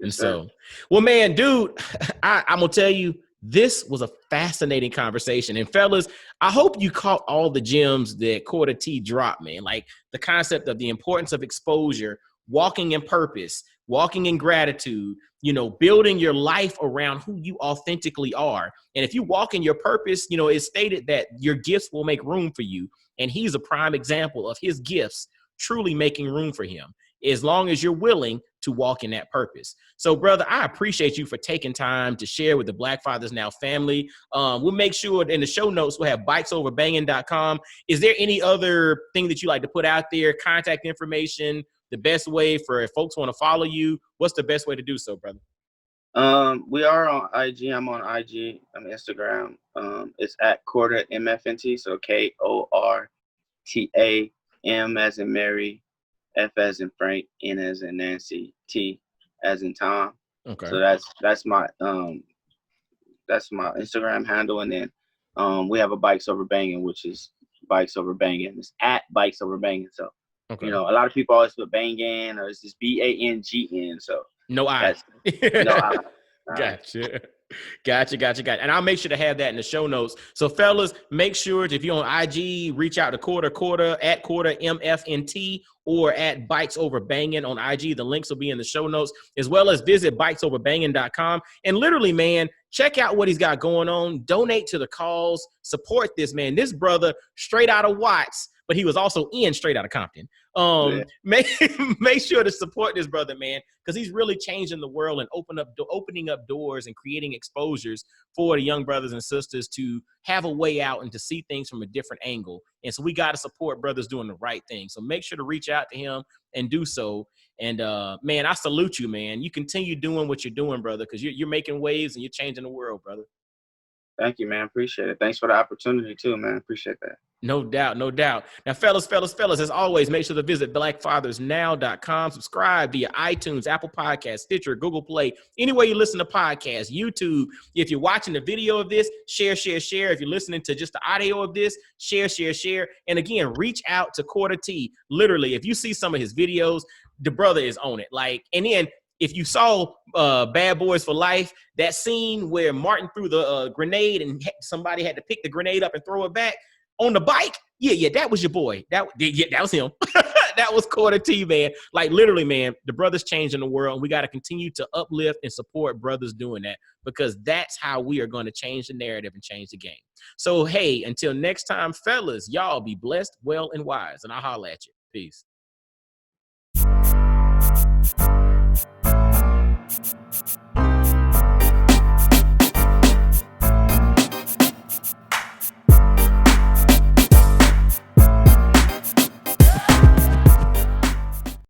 And so, well, man, dude, I'm going to tell you, this was a fascinating conversation. And fellas, I hope you caught all the gems that Korta T dropped, man. Like the concept of the importance of exposure, walking in purpose, walking in gratitude, you know, building your life around who you authentically are. And if you walk in your purpose, you know, it's stated that your gifts will make room for you. And he's a prime example of his gifts truly making room for him, as long as you're willing to walk in that purpose. So, brother, I appreciate you for taking time to share with the Black Fathers Now family. We'll make sure in the show notes, we'll have bikesoverbangn.com. Is there any other thing that you like to put out there? Contact information, the best way for if folks want to follow you, what's the best way to do so, brother? We are on IG. I'm on IG. I'm Instagram. It's at Korta MFNT. So KORTA M as in Mary, F as in Frank, N as in Nancy, T as in Tom. Okay. So that's my Instagram handle, and then we have a Bikes Over Bangn, which is Bikes Over Bangn. It's at Bikes Over Bangn. So you know, a lot of people always put Bangn, or it's just BANGN. So no I. No I. Gotcha. And I'll make sure to have that in the show notes. So fellas, make sure if you're on IG, reach out to Korta at Korta MFNT, or at Bikes Over Bangn on IG. The links will be in the show notes, as well as visit bikesoverbangn.com. And literally, man, check out what he's got going on. Donate to the cause. Support this, man. This brother, straight out of Watts, but he was also straight out of Compton. Make sure to support this brother, man, because he's really changing the world and opening up doors and creating exposures for the young brothers and sisters to have a way out and to see things from a different angle. And so we got to support brothers doing the right thing. So make sure to reach out to him and do so. And man, I salute you, man. You continue doing what you're doing, brother, because you're making waves and you're changing the world, brother. Thank you, man. Appreciate it. Thanks for the opportunity too, man. Appreciate that. No doubt. Now, fellas, as always, make sure to visit blackfathersnow.com. Subscribe via iTunes, Apple Podcasts, Stitcher, Google Play, anywhere you listen to podcasts, YouTube. If you're watching the video of this, share. If you're listening to just the audio of this, share. And again, reach out to Korta T. Literally, if you see some of his videos, the brother is on it. Like, and then if you saw Bad Boys for Life, that scene where Martin threw the grenade and somebody had to pick the grenade up and throw it back on the bike. Yeah, that was your boy. That was him. That was Korta T, man. Like literally, man, the brothers changing the world. And we got to continue to uplift and support brothers doing that, because that's how we are going to change the narrative and change the game. So, hey, until next time, fellas, y'all be blessed, well, and wise. And I'll holler at you. Peace.